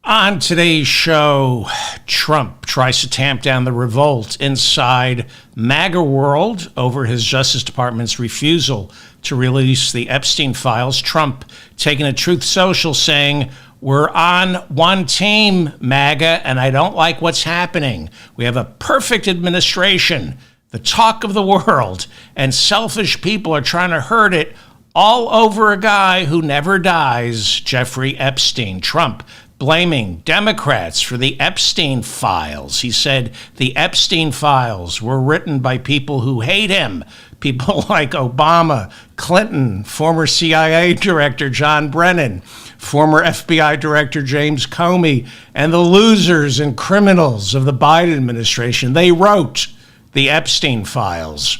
On today's show, Trump tries to tamp down the revolt inside MAGA world over his Justice Department's refusal to release the Epstein files. Trump taking to Truth Social saying, "We're on one team, MAGA, and I don't like what's happening. We have a perfect administration, the talk of the world, and selfish people are trying to hurt it all over a guy who never dies, Jeffrey Epstein." Trump blaming Democrats for the Epstein files. He said the Epstein files were written by people who hate him, people like Obama, Clinton, former CIA Director John Brennan, former FBI Director James Comey, and the losers and criminals of the Biden administration. They wrote the Epstein files.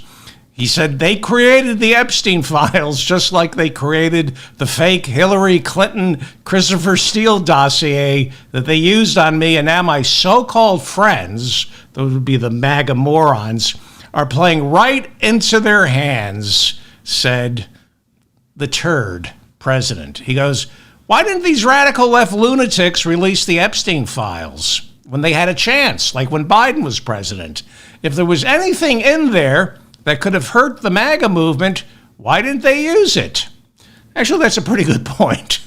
He said they created the Epstein files just like they created the fake Hillary Clinton, Christopher Steele dossier that they used on me. And now my so-called friends, those would be the MAGA morons, are playing right into their hands, said the turd president. He goes, why didn't these radical left lunatics release the Epstein files when they had a chance, like when Biden was president? If there was anything in there that could have hurt the MAGA movement, why didn't they use it? Actually, that's a pretty good point.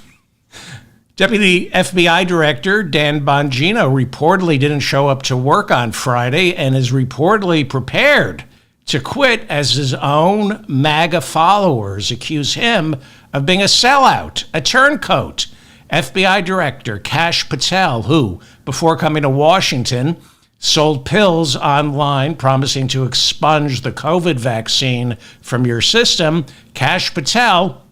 Deputy FBI Director Dan Bongino reportedly didn't show up to work on Friday and is reportedly prepared to quit as his own MAGA followers accuse him of being a sellout, a turncoat. FBI Director Kash Patel, who, before coming to Washington, sold pills online promising to expunge the COVID vaccine from your system, Kash Patel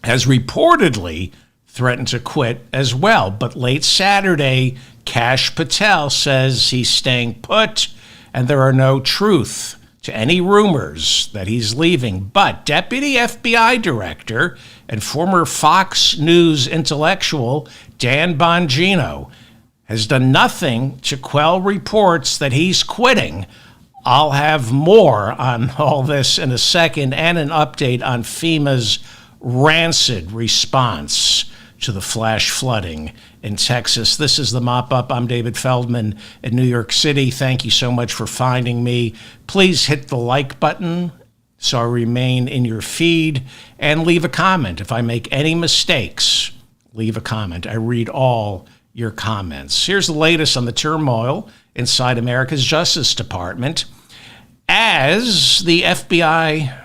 has reportedly threatened to quit as well. But late Saturday, Kash Patel says he's staying put and there are no truth to any rumors that he's leaving. But Deputy FBI Director and former Fox News intellectual Dan Bongino has done nothing to quell reports that he's quitting. I'll have more on all this in a second and an update on FEMA's rancid response to the flash flooding in Texas. This is the Mop Up. I'm David Feldman in New York City. Thank you so much for finding me. Please hit the like button so I remain in your feed, and leave a comment. If I make any mistakes, leave a comment. I read all your comments. Here's the latest on the turmoil inside America's Justice Department. As the FBI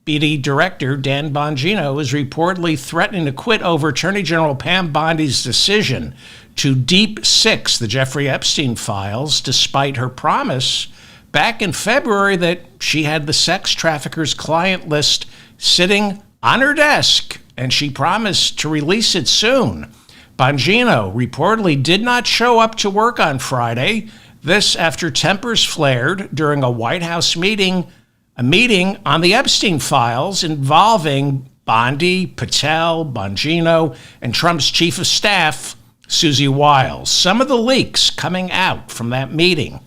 BD Director Dan Bongino is reportedly threatening to quit over Attorney General Pam Bondi's decision to deep six the Jeffrey Epstein files, despite her promise back in February that she had the sex trafficker's client list sitting on her desk, and she promised to release it soon. Bongino reportedly did not show up to work on Friday. This after tempers flared during a White House meeting, a meeting on the Epstein files involving Bondi, Patel, Bongino, and Trump's chief of staff, Susie Wiles. Some of the leaks coming out from that meeting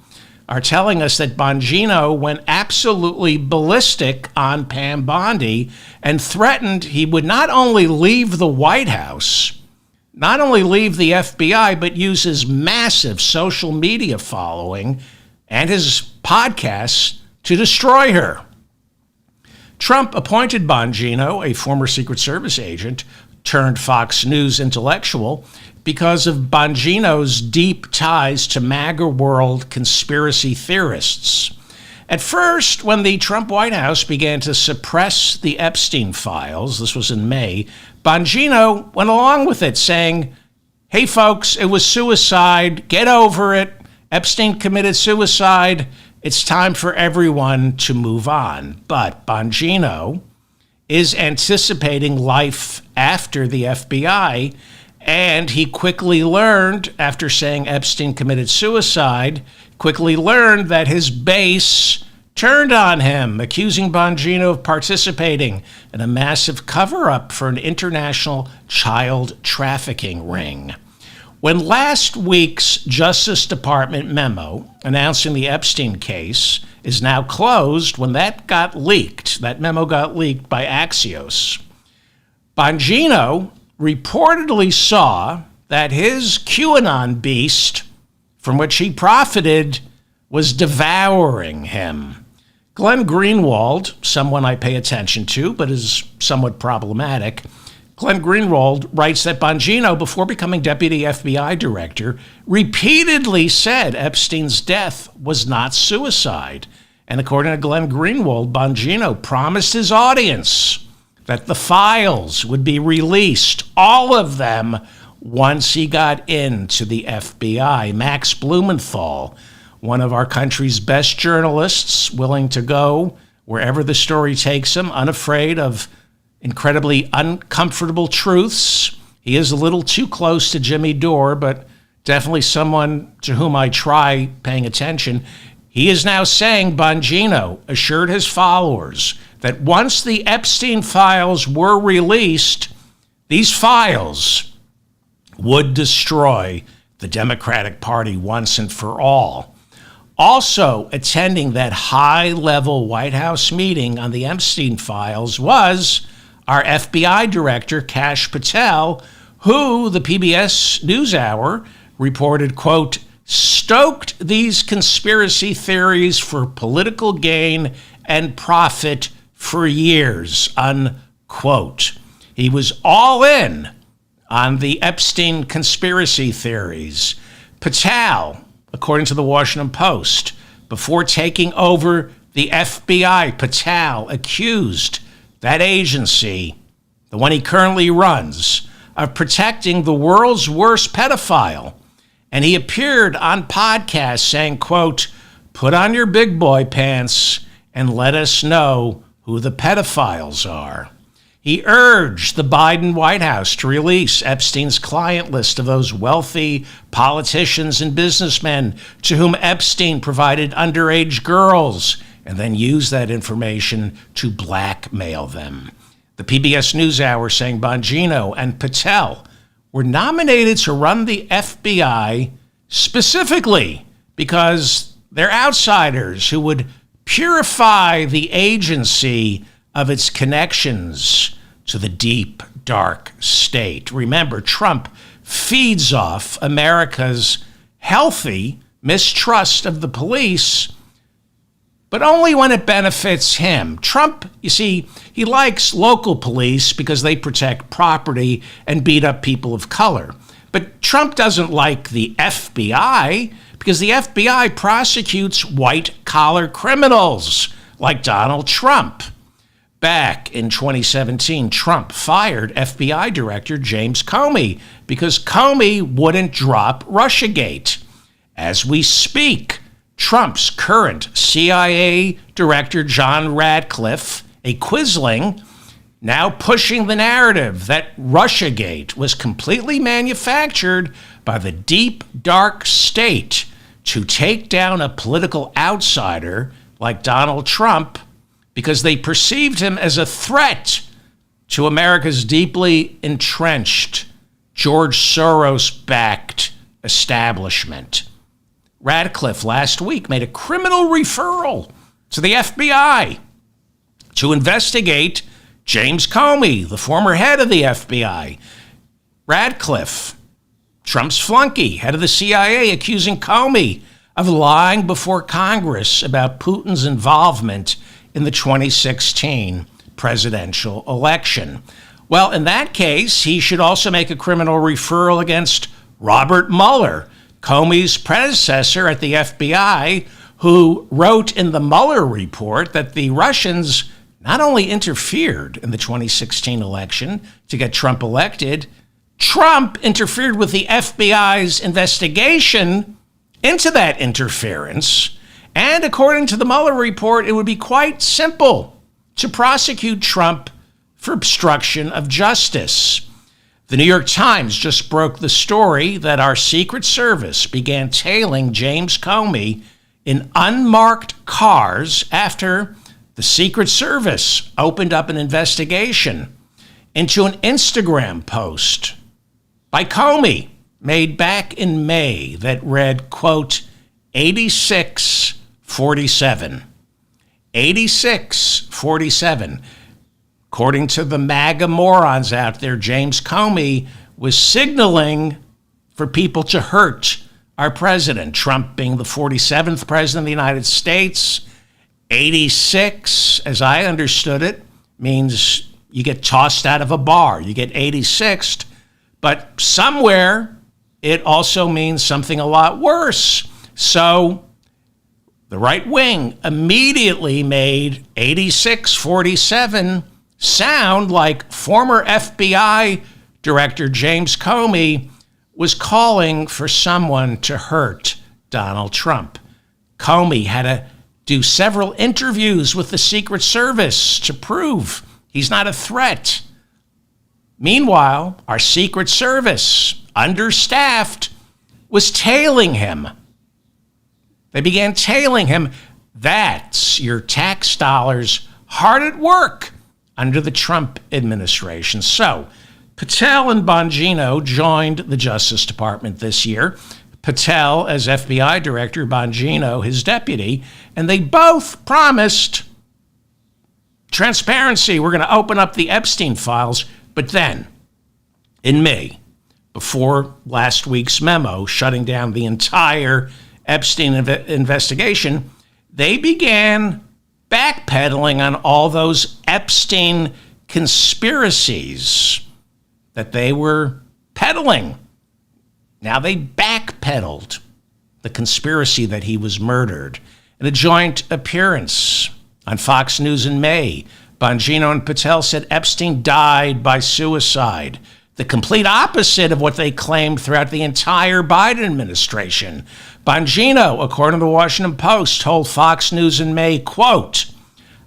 are telling us that Bongino went absolutely ballistic on Pam Bondi and threatened he would not only leave the White House, not only leave the FBI, but use his massive social media following and his podcasts to destroy her. Trump appointed Bongino, a former Secret Service agent turned Fox News intellectual, because of Bongino's deep ties to MAGA world conspiracy theorists. At first, when the Trump White House began to suppress the Epstein files, this was in May, Bongino went along with it, saying, hey folks, it was suicide, get over it, Epstein committed suicide, it's time for everyone to move on. But Bongino is anticipating life after the FBI, and he quickly learned, after saying Epstein committed suicide, quickly learned that his base turned on him, accusing Bongino of participating in a massive cover-up for an international child trafficking ring. When last week's Justice Department memo announcing the Epstein case is now closed, when that memo got leaked by Axios, Bongino reportedly saw that his QAnon beast, from which he profited, was devouring him. Glenn Greenwald, someone I pay attention to but is somewhat problematic, Glenn Greenwald writes that Bongino, before becoming deputy FBI director, repeatedly said Epstein's death was not suicide. And according to Glenn Greenwald, Bongino promised his audience that the files would be released, all of them, once he got into the FBI. Max Blumenthal, one of our country's best journalists, willing to go wherever the story takes him, unafraid of incredibly uncomfortable truths. He is a little too close to Jimmy Dore, but definitely someone to whom I try paying attention. He is now saying Bongino assured his followers that once the Epstein files were released, these files would destroy the Democratic Party once and for all. Also attending that high-level White House meeting on the Epstein files was our FBI director, Kash Patel, who the PBS NewsHour reported, quote, stoked these conspiracy theories for political gain and profit for years, unquote. He was all in on the Epstein conspiracy theories. Patel, according to the Washington Post, before taking over the FBI, Patel accused that agency, the one he currently runs, of protecting the world's worst pedophile. And he appeared on podcasts saying, quote, put on your big boy pants and let us know who the pedophiles are. He urged the Biden White House to release Epstein's client list of those wealthy politicians and businessmen to whom Epstein provided underage girls and then use that information to blackmail them. The PBS NewsHour saying Bongino and Patel were nominated to run the FBI specifically because they're outsiders who would purify the agency of its connections to the deep, dark state. Remember, Trump feeds off America's healthy mistrust of the police, but only when it benefits him. Trump, you see, he likes local police because they protect property and beat up people of color. But Trump doesn't like the FBI because the FBI prosecutes white-collar criminals like Donald Trump. Back in 2017, Trump fired FBI Director James Comey because Comey wouldn't drop Russiagate. As we speak, Trump's current CIA Director John Ratcliffe, a quisling, now pushing the narrative that Russiagate was completely manufactured by the deep, dark state to take down a political outsider like Donald Trump because they perceived him as a threat to America's deeply entrenched, George Soros-backed establishment. Ratcliffe last week made a criminal referral to the FBI to investigate James Comey, the former head of the FBI. Ratcliffe, Trump's flunky, head of the CIA, accusing Comey of lying before Congress about Putin's involvement in the 2016 presidential election. Well, in that case, he should also make a criminal referral against Robert Mueller, Comey's predecessor at the FBI, who wrote in the Mueller report that the Russians not only interfered in the 2016 election to get Trump elected, Trump interfered with the FBI's investigation into that interference. And according to the Mueller report, it would be quite simple to prosecute Trump for obstruction of justice. The New York Times just broke the story that our Secret Service began tailing James Comey in unmarked cars after the Secret Service opened up an investigation into an Instagram post by Comey made back in May that read, quote, 8647. 8647. According to the MAGA morons out there, James Comey was signaling for people to hurt our president. Trump being the 47th president of the United States. 86, as I understood it, means you get tossed out of a bar. You get 86th. But somewhere, it also means something a lot worse. So the right wing immediately made 86-47 sound like former FBI Director James Comey was calling for someone to hurt Donald Trump. Comey had to do several interviews with the Secret Service to prove he's not a threat. Meanwhile, our Secret Service, understaffed, was tailing him. They began tailing him. That's your tax dollars hard at work under the Trump administration. So, Patel and Bongino joined the Justice Department this year. Patel as FBI director, Bongino his deputy, and they both promised transparency. We're going to open up the Epstein files. But then, in May, before last week's memo shutting down the entire Epstein investigation, they began backpedaling on all those Epstein conspiracies that they were peddling. Now they backpedaled the conspiracy that he was murdered. In a joint appearance on Fox News in May, Bongino and Patel said Epstein died by suicide, the complete opposite of what they claimed throughout the entire Biden administration. Bongino, according to the Washington Post, told Fox News in May, quote,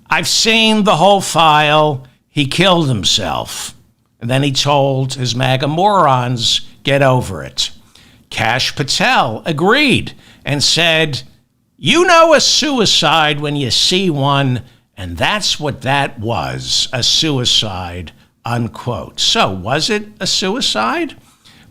"I've seen the whole file. He killed himself." And then he told his MAGA morons, get over it. Kash Patel agreed and said, "You know a suicide when you see one, and that's what that was, a suicide," unquote. So was it a suicide?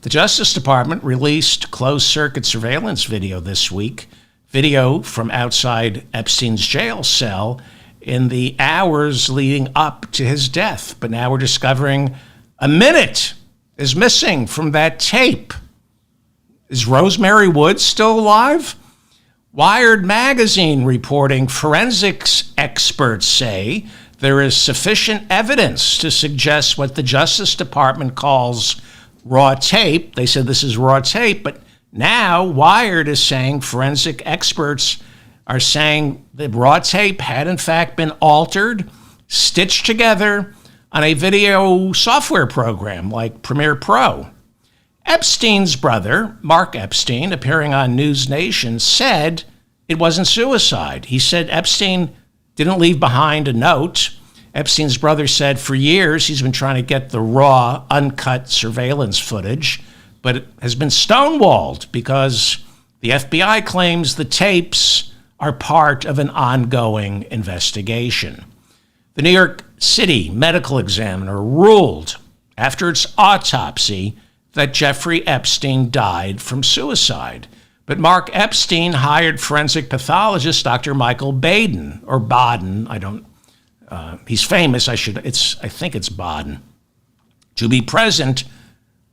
The Justice Department released closed-circuit surveillance video this week, video from outside Epstein's jail cell in the hours leading up to his death. But now we're discovering a minute is missing from that tape. Is Rosemary Woods still alive? Wired magazine reporting forensics experts say there is sufficient evidence to suggest what the Justice Department calls raw tape. They said this is raw tape, but now Wired is saying forensic experts are saying the raw tape had in fact been altered, stitched together on a video software program like Premiere Pro. Epstein's brother, Mark Epstein, appearing on News Nation, said it wasn't suicide. He said Epstein didn't leave behind a note. Epstein's brother said for years he's been trying to get the raw, uncut surveillance footage, but it has been stonewalled because the FBI claims the tapes are part of an ongoing investigation. The New York City medical examiner ruled after its autopsy that Jeffrey Epstein died from suicide. But Mark Epstein hired forensic pathologist Dr. Michael Baden, or Baden, he's famous, I think it's Baden, to be present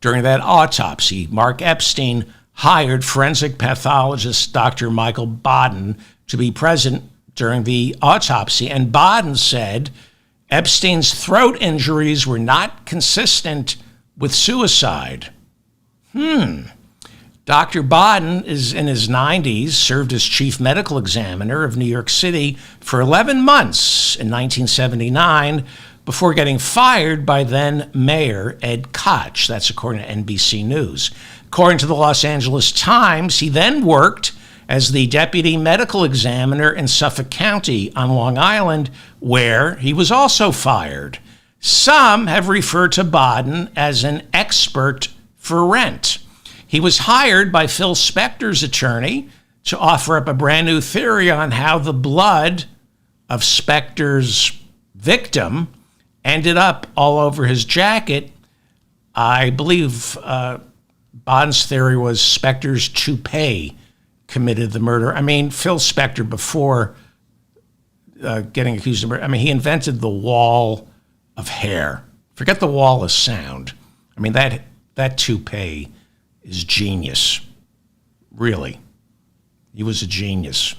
during that autopsy. Mark Epstein hired forensic pathologist Dr. Michael Baden to be present during the autopsy, and Baden said Epstein's throat injuries were not consistent with suicide. Dr. Baden is in his 90s, served as chief medical examiner of New York City for 11 months in 1979 before getting fired by then Mayor Ed Koch. That's according to NBC News. According to the Los Angeles Times, he then worked as the deputy medical examiner in Suffolk County on Long Island, where he was also fired. Some have referred to Baden as an expert for rent. He was hired by Phil Spector's attorney to offer up a brand new theory on how the blood of Spector's victim ended up all over his jacket. I believe Baden's theory was Spector's toupee committed the murder. I mean, Phil Spector, before getting accused of murder, he invented the wall of hair. Forget the wall of sound. I mean, that toupee is genius. Really. He was a genius.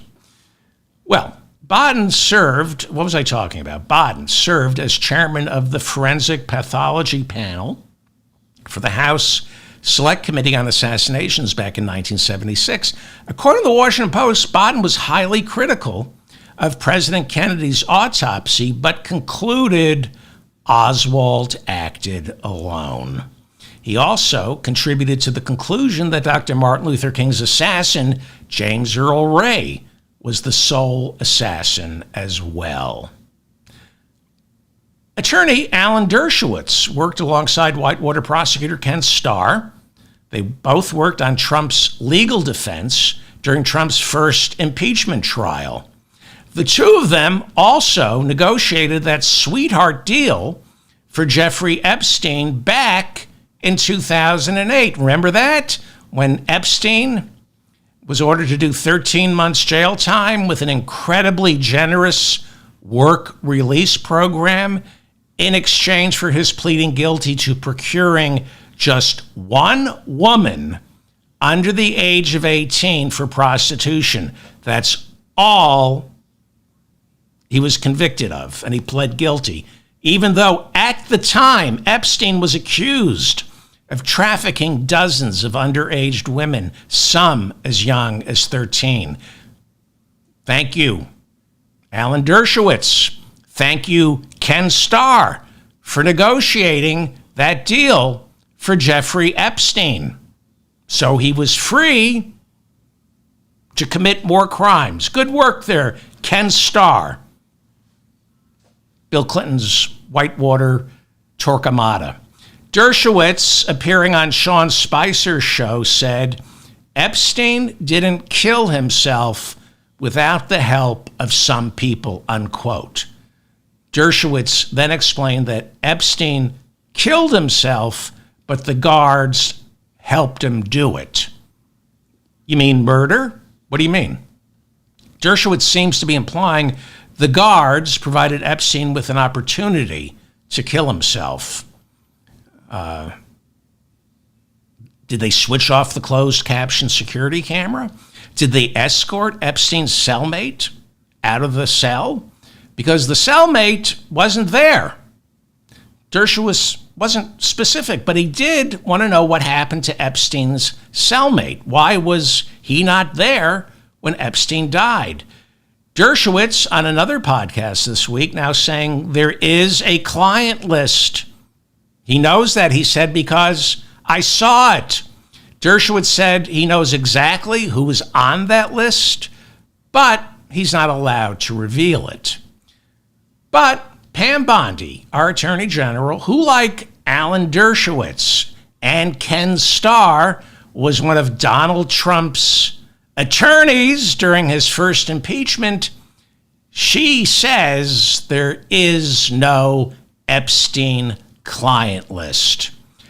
Well, Bodden served, what was I talking about? Bodden served as chairman of the Forensic Pathology Panel for the House Select Committee on Assassinations back in 1976. According to the Washington Post, Bodden was highly critical of President Kennedy's autopsy, but concluded Oswald acted alone. He also contributed to the conclusion that Dr. Martin Luther King's assassin, James Earl Ray, was the sole assassin as well. Attorney Alan Dershowitz worked alongside Whitewater prosecutor Ken Starr. They both worked on Trump's legal defense during Trump's first impeachment trial. The two of them also negotiated that sweetheart deal for Jeffrey Epstein back in 2008. Remember that? When Epstein was ordered to do 13 months jail time with an incredibly generous work release program in exchange for his pleading guilty to procuring just one woman under the age of 18 for prostitution. That's all he was convicted of, and he pled guilty, even though at the time Epstein was accused of trafficking dozens of underage women, some as young as 13. Thank you, Alan Dershowitz. Thank you, Ken Starr, for negotiating that deal for Jeffrey Epstein. So he was free to commit more crimes. Good work there, Ken Starr. Bill Clinton's Whitewater Torquemada. Dershowitz, appearing on Sean Spicer's show, said, Epstein didn't kill himself without the help of some people, unquote. Dershowitz then explained that Epstein killed himself, but the guards helped him do it. You mean murder? What do you mean? Dershowitz seems to be implying the guards provided Epstein with an opportunity to kill himself. Did they switch off the closed caption security camera? Did they escort Epstein's cellmate out of the cell? Because the cellmate wasn't there. Dershowitz wasn't specific, but he did want to know what happened to Epstein's cellmate. Why was he not there when Epstein died? Dershowitz, on another podcast this week, now saying there is a client list. He knows that, he said, because I saw it. Dershowitz said he knows exactly who was on that list, but he's not allowed to reveal it. But Pam Bondi, our Attorney General, who, like Alan Dershowitz and Ken Starr, was one of Donald Trump's attorneys during his first impeachment, she says there is no Epstein client list.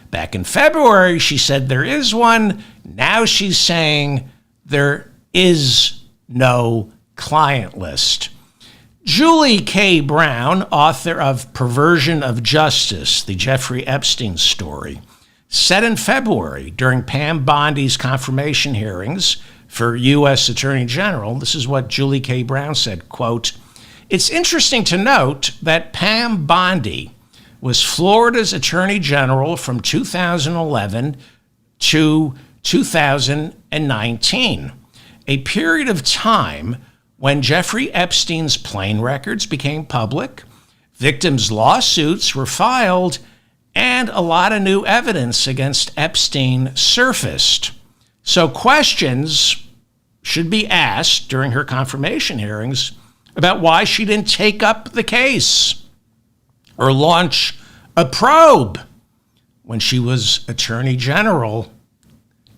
Back in February, she said there is one. Now she's saying there is no client list. Julie K. Brown, author of Perversion of Justice, the Jeffrey Epstein story, said in February during Pam Bondi's confirmation hearings for U.S. Attorney General, this is what Julie K. Brown said, quote, "It's interesting to note that Pam Bondi was Florida's Attorney General from 2011 to 2019, a period of time when Jeffrey Epstein's plane records became public, victims' lawsuits were filed, and a lot of new evidence against Epstein surfaced. So questions should be asked during her confirmation hearings about why she didn't take up the case or launch a probe when she was Attorney General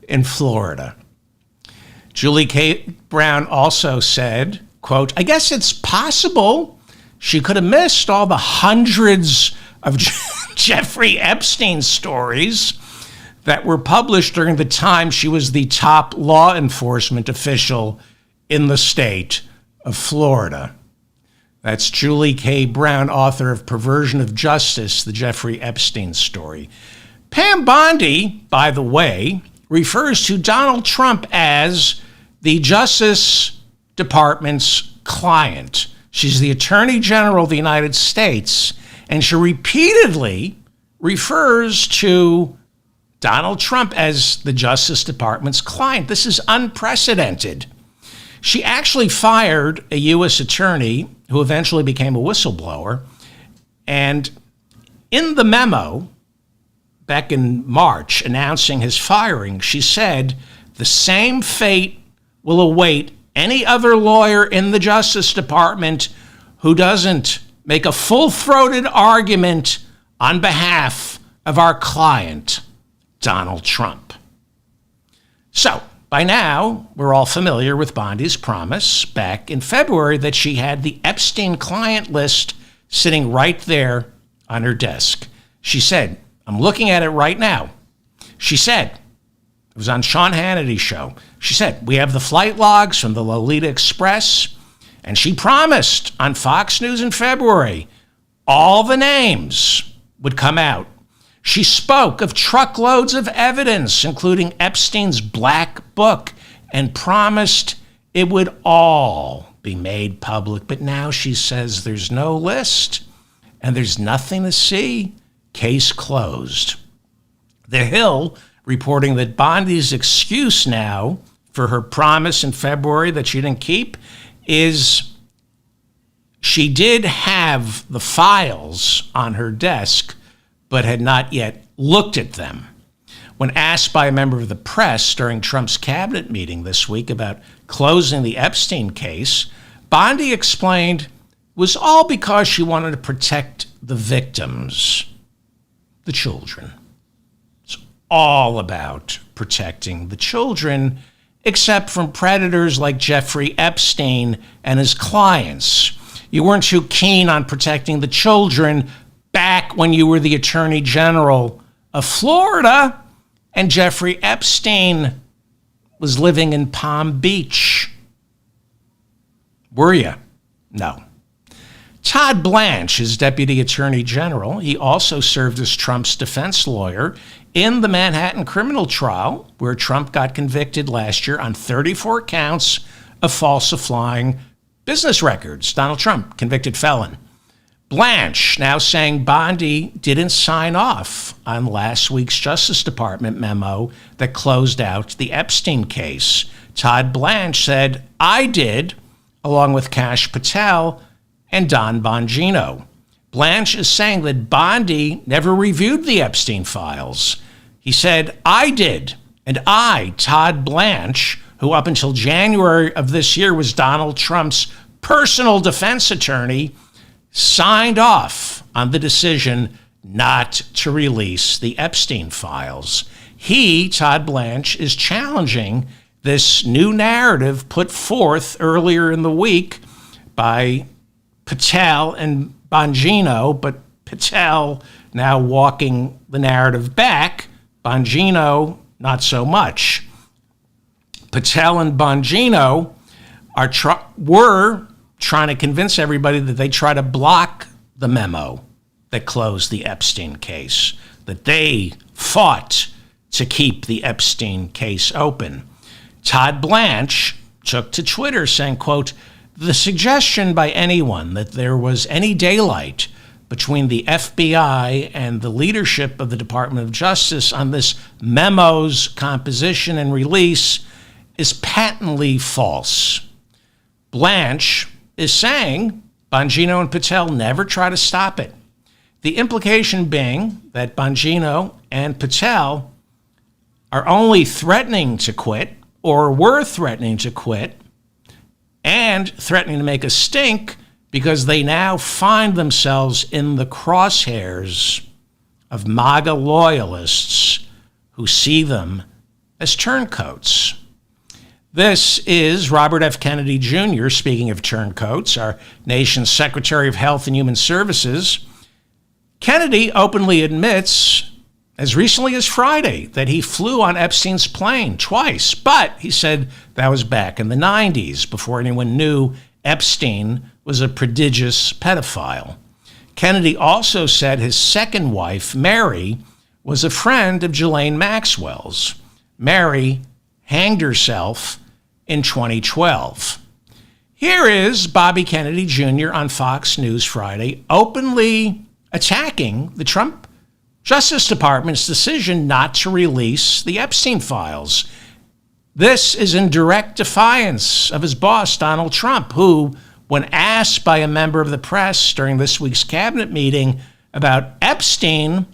in Florida." Julie K. Brown also said, quote, "I guess it's possible she could have missed all the hundreds of Jeffrey Epstein stories that were published during the time she was the top law enforcement official in the state of Florida." That's Julie K. Brown, author of Perversion of Justice, the Jeffrey Epstein story. Pam Bondi, by the way, refers to Donald Trump as the Justice Department's client. She's the Attorney General of the United States, and she repeatedly refers to Donald Trump as the Justice Department's client. This is unprecedented. She actually fired a U.S. attorney who eventually became a whistleblower. And in the memo back in March announcing his firing, she said the same fate will await any other lawyer in the Justice Department who doesn't make a full-throated argument on behalf of our client, Donald Trump. So, by now, we're all familiar with Bondi's promise back in February that she had the Epstein client list sitting right there on her desk. She said, I'm looking at it right now. She said, it was on Sean Hannity's show. She said, we have the flight logs from the Lolita Express, and she promised on Fox News in February all the names would come out. She spoke of truckloads of evidence, including Epstein's black book, and promised it would all be made public. But now she says there's no list and there's nothing to see. Case closed. The Hill reporting that Bondi's excuse now for her promise in February that she didn't keep is she did have the files on her desk, but had not yet looked at them. When asked by a member of the press during Trump's cabinet meeting this week about closing the Epstein case, Bondi explained it was all because she wanted to protect the victims, the children. It's all about protecting the children, except from predators like Jeffrey Epstein and his clients. You weren't too keen on protecting the children back when you were the Attorney General of Florida and Jeffrey Epstein was living in Palm Beach. Were you? No. Todd Blanche is Deputy Attorney General. He also served as Trump's defense lawyer in the Manhattan criminal trial, where Trump got convicted last year on 34 counts of falsifying business records. Donald Trump, convicted felon. Blanche now saying Bondi didn't sign off on last week's Justice Department memo that closed out the Epstein case. Todd Blanche said, I did, along with Kash Patel and Don Bongino. Blanche is saying that Bondi never reviewed the Epstein files. He said, I did, and I, Todd Blanche, who up until January of this year was Donald Trump's personal defense attorney, signed off on the decision not to release the Epstein files. He, Todd Blanche, is challenging this new narrative put forth earlier in the week by Patel and Bongino, but Patel now walking the narrative back, Bongino not so much. Patel and Bongino were trying to convince everybody that they try to block the memo that closed the Epstein case, that they fought to keep the Epstein case open. Todd Blanche took to Twitter saying, quote, the suggestion by anyone that there was any daylight between the FBI and the leadership of the Department of Justice on this memo's composition and release is patently false. Blanche is saying Bongino and Patel never try to stop it. The implication being that Bongino and Patel are only threatening to quit or were threatening to quit and threatening to make a stink because they now find themselves in the crosshairs of MAGA loyalists who see them as turncoats. This is Robert F. Kennedy Jr., speaking of turncoats, our nation's Secretary of Health and Human Services. Kennedy openly admits, as recently as Friday, that he flew on Epstein's plane twice, but he said that was back in the 90s, before anyone knew Epstein was a prodigious pedophile. Kennedy also said his second wife, Mary, was a friend of Ghislaine Maxwell's. Mary hanged herself in 2012. Here is Bobby Kennedy Jr. on Fox News Friday openly attacking the Trump Justice Department's decision not to release the Epstein files. This is in direct defiance of his boss, Donald Trump, who, when asked by a member of the press during this week's cabinet meeting about Epstein,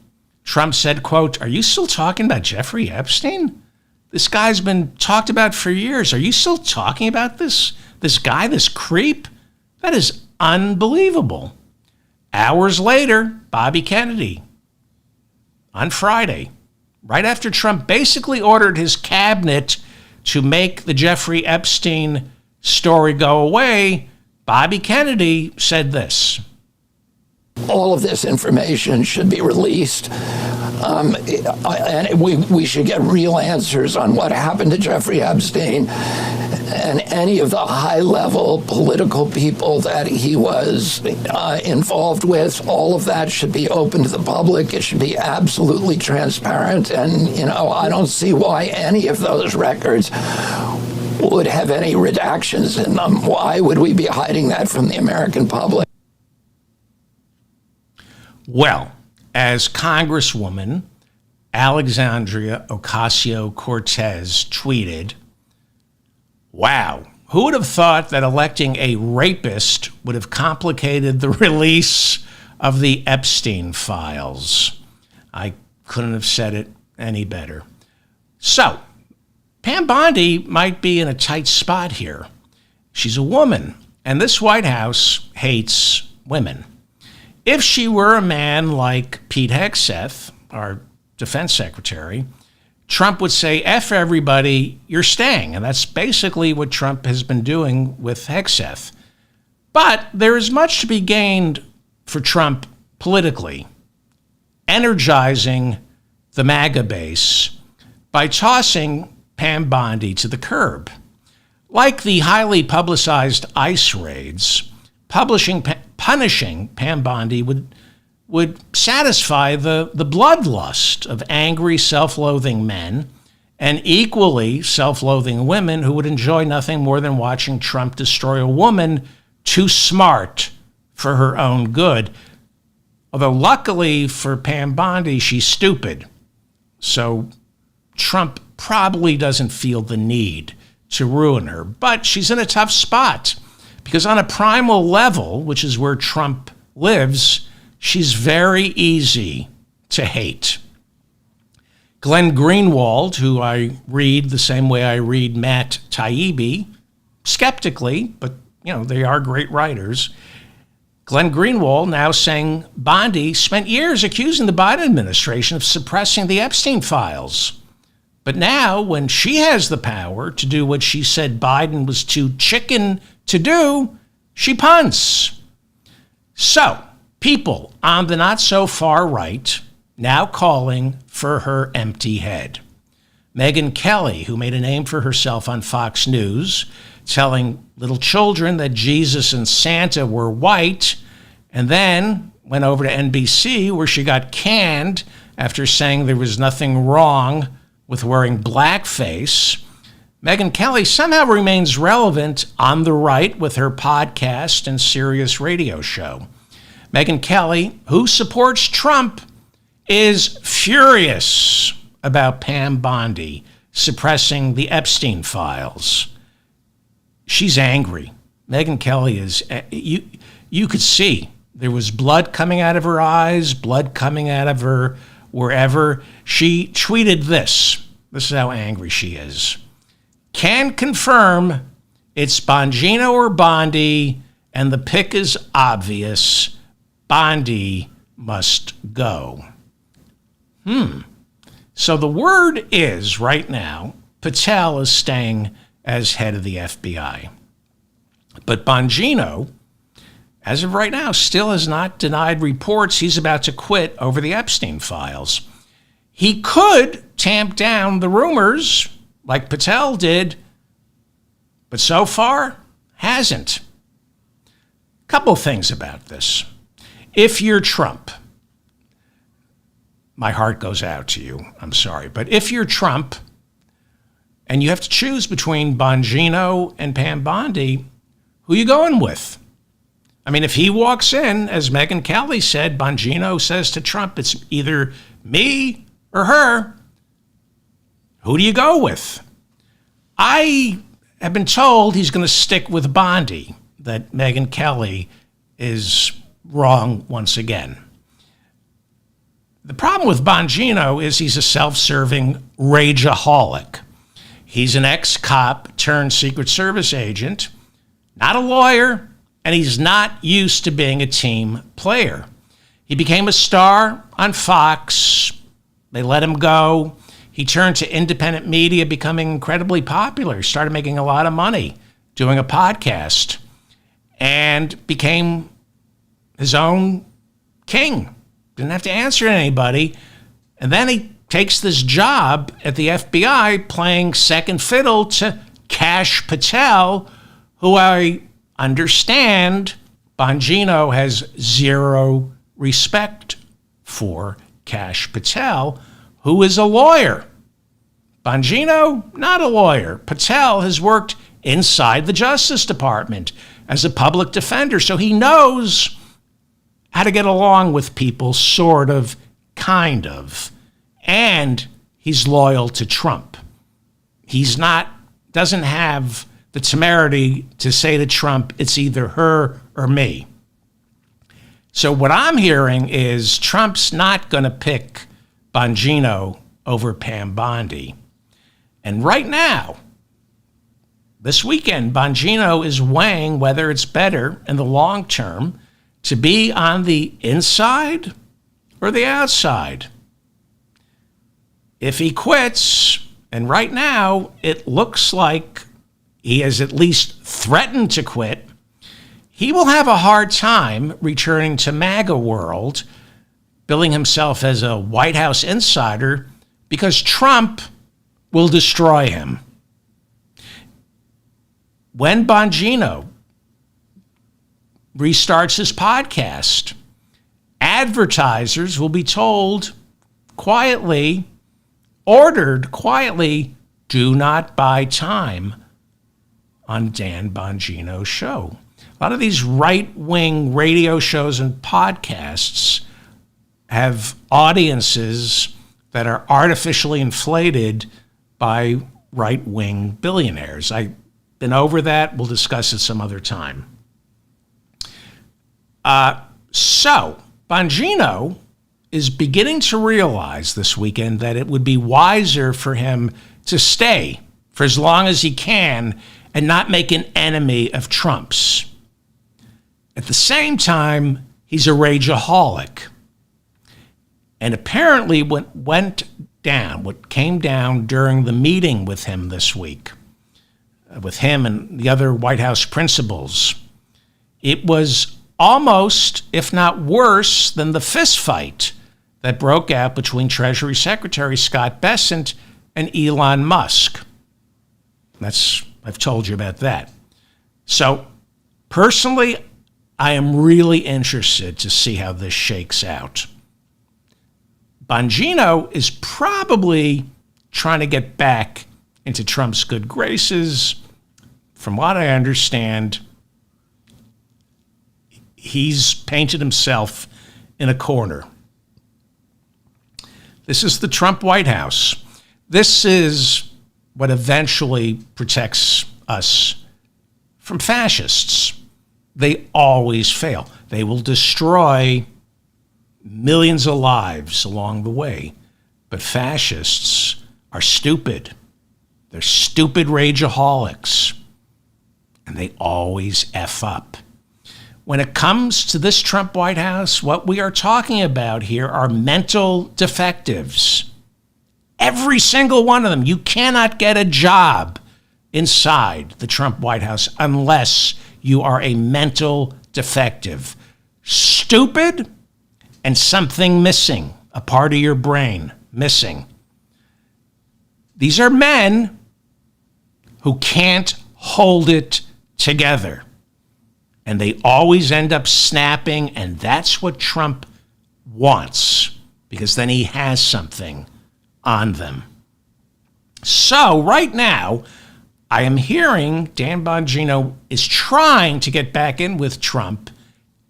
Trump said, quote, "Are you still talking about Jeffrey Epstein? This guy's been talked about for years. Are you still talking about this guy, this creep? That is unbelievable." Hours later, Bobby Kennedy, on Friday, right after Trump basically ordered his cabinet to make the Jeffrey Epstein story go away, Bobby Kennedy said this. All of this information should be released, and we should get real answers on what happened to Jeffrey Epstein and any of the high-level political people that he was involved with. All of that should be open to the public. It should be absolutely transparent, and I don't see why any of those records would have any redactions in them. Why would we be hiding that from the American public? Well, as Congresswoman Alexandria Ocasio-Cortez tweeted, "Wow, who would have thought that electing a rapist would have complicated the release of the Epstein files?" I couldn't have said it any better. So, Pam Bondi might be in a tight spot here. She's a woman, and this White House hates women. If she were a man like Pete Hegseth, our defense secretary, Trump would say, "F everybody, you're staying." And that's basically what Trump has been doing with Hegseth. But there is much to be gained for Trump politically, energizing the MAGA base by tossing Pam Bondi to the curb. Like the highly publicized ICE raids, punishing Pam Bondi would satisfy the bloodlust of angry, self-loathing men and equally self-loathing women who would enjoy nothing more than watching Trump destroy a woman too smart for her own good. Although luckily for Pam Bondi, she's stupid. So Trump probably doesn't feel the need to ruin her. But she's in a tough spot because on a primal level, which is where Trump lives, she's very easy to hate. Glenn Greenwald, who I read the same way I read Matt Taibbi, skeptically, but they are great writers. Glenn Greenwald now saying Bondi spent years accusing the Biden administration of suppressing the Epstein files. But now, when she has the power to do what she said Biden was too chicken to do, she punts. So, people on the not-so-far right now calling for her empty head. Megyn Kelly, who made a name for herself on Fox News, telling little children that Jesus and Santa were white, and then went over to NBC where she got canned after saying there was nothing wrong with wearing blackface. Megyn Kelly somehow remains relevant on the right with her podcast and Sirius radio show. Megyn Kelly, who supports Trump, is furious about Pam Bondi suppressing the Epstein files. She's angry. Megyn Kelly is, you could see there was blood coming out of her eyes, blood coming out of her wherever. She tweeted this. This is how angry she is. "Can confirm it's Bongino or Bondi, and the pick is obvious. Bondi must go." So the word is right now, Patel is staying as head of the FBI. But Bongino, as of right now, still has not denied reports he's about to quit over the Epstein files. He could tamp down the rumors like Patel did, but so far hasn't. Couple things about this. If you're Trump, my heart goes out to you. I'm sorry. But if you're Trump, and you have to choose between Bongino and Pam Bondi. Who you going with? I mean, if he walks in, as Megyn Kelly said, Bongino says to Trump, it's either me or her. Who do you go with? I have been told he's going to stick with Bondi, that Megyn Kelly is wrong once again. The problem with Bongino is he's a self-serving rageaholic. He's an ex-cop turned Secret Service agent, not a lawyer, and he's not used to being a team player. He became a star on Fox. They let him go. He turned to independent media, becoming incredibly popular. He started making a lot of money doing a podcast and became his own king. Didn't have to answer to anybody. And then he takes this job at the FBI playing second fiddle to Kash Patel, who I understand Bongino has zero respect for. Kash Patel, who is a lawyer. Bongino, not a lawyer. Patel has worked inside the Justice Department as a public defender, so he knows how to get along with people, sort of, kind of. And he's loyal to Trump. Doesn't have the temerity to say to Trump, it's either her or me. So what I'm hearing is Trump's not going to pick Bongino over Pam Bondi. And right now, this weekend, Bongino is weighing whether it's better in the long term to be on the inside or the outside. If he quits, and right now it looks like he has at least threatened to quit, he will have a hard time returning to MAGA world, billing himself as a White House insider, because Trump will destroy him. When Bongino restarts his podcast, advertisers will be told quietly, ordered quietly, do not buy time on Dan Bongino's show. A lot of these right-wing radio shows and podcasts have audiences that are artificially inflated by right-wing billionaires. I've been over that. We'll discuss it some other time. So Bongino is beginning to realize this weekend that it would be wiser for him to stay for as long as he can and not make an enemy of Trump's. At the same time, he's a rageaholic. And apparently what came down during the meeting with him this week, with him and the other White House principals, it was almost, if not worse, than the fist fight that broke out between Treasury Secretary Scott Bessent and Elon Musk. I've told you about that. So personally, I am really interested to see how this shakes out. Bongino is probably trying to get back into Trump's good graces. From what I understand, he's painted himself in a corner. This is the Trump White House. This is what eventually protects us from fascists. They always fail. They will destroy millions of lives along the way. But fascists are stupid. They're stupid rageaholics. And they always F up. When it comes to this Trump White House, what we are talking about here are mental defectives. Every single one of them. You cannot get a job inside the Trump White House unless you are a mental defective. Stupid and something missing, a part of your brain missing. These are men who can't hold it together. And they always end up snapping, and that's what Trump wants, because then he has something on them. So right now, I am hearing Dan Bongino is trying to get back in with Trump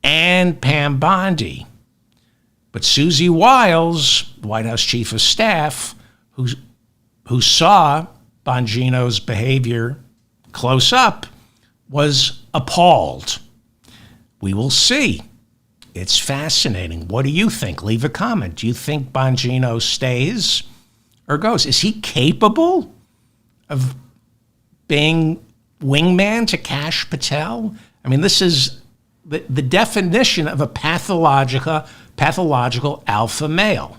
and Pam Bondi. But Susie Wiles, White House Chief of Staff, who saw Bongino's behavior close up, was appalled. We will see. It's fascinating. What do you think? Leave a comment. Do you think Bongino stays or goes? Is he capable of being wingman to Kash Patel? I mean, this is the definition of a pathological alpha male.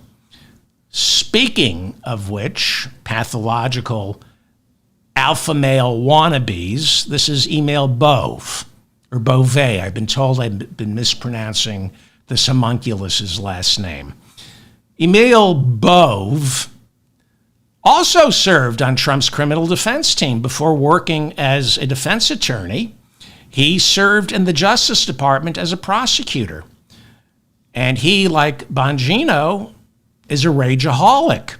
Speaking of which, pathological alpha male wannabes, this is Emil Bove, or Bove. I've been told I've been mispronouncing this homunculus's last name. Emil Bove also served on Trump's criminal defense team before working as a defense attorney. He served in the Justice Department as a prosecutor. And he, like Bongino, is a rageaholic.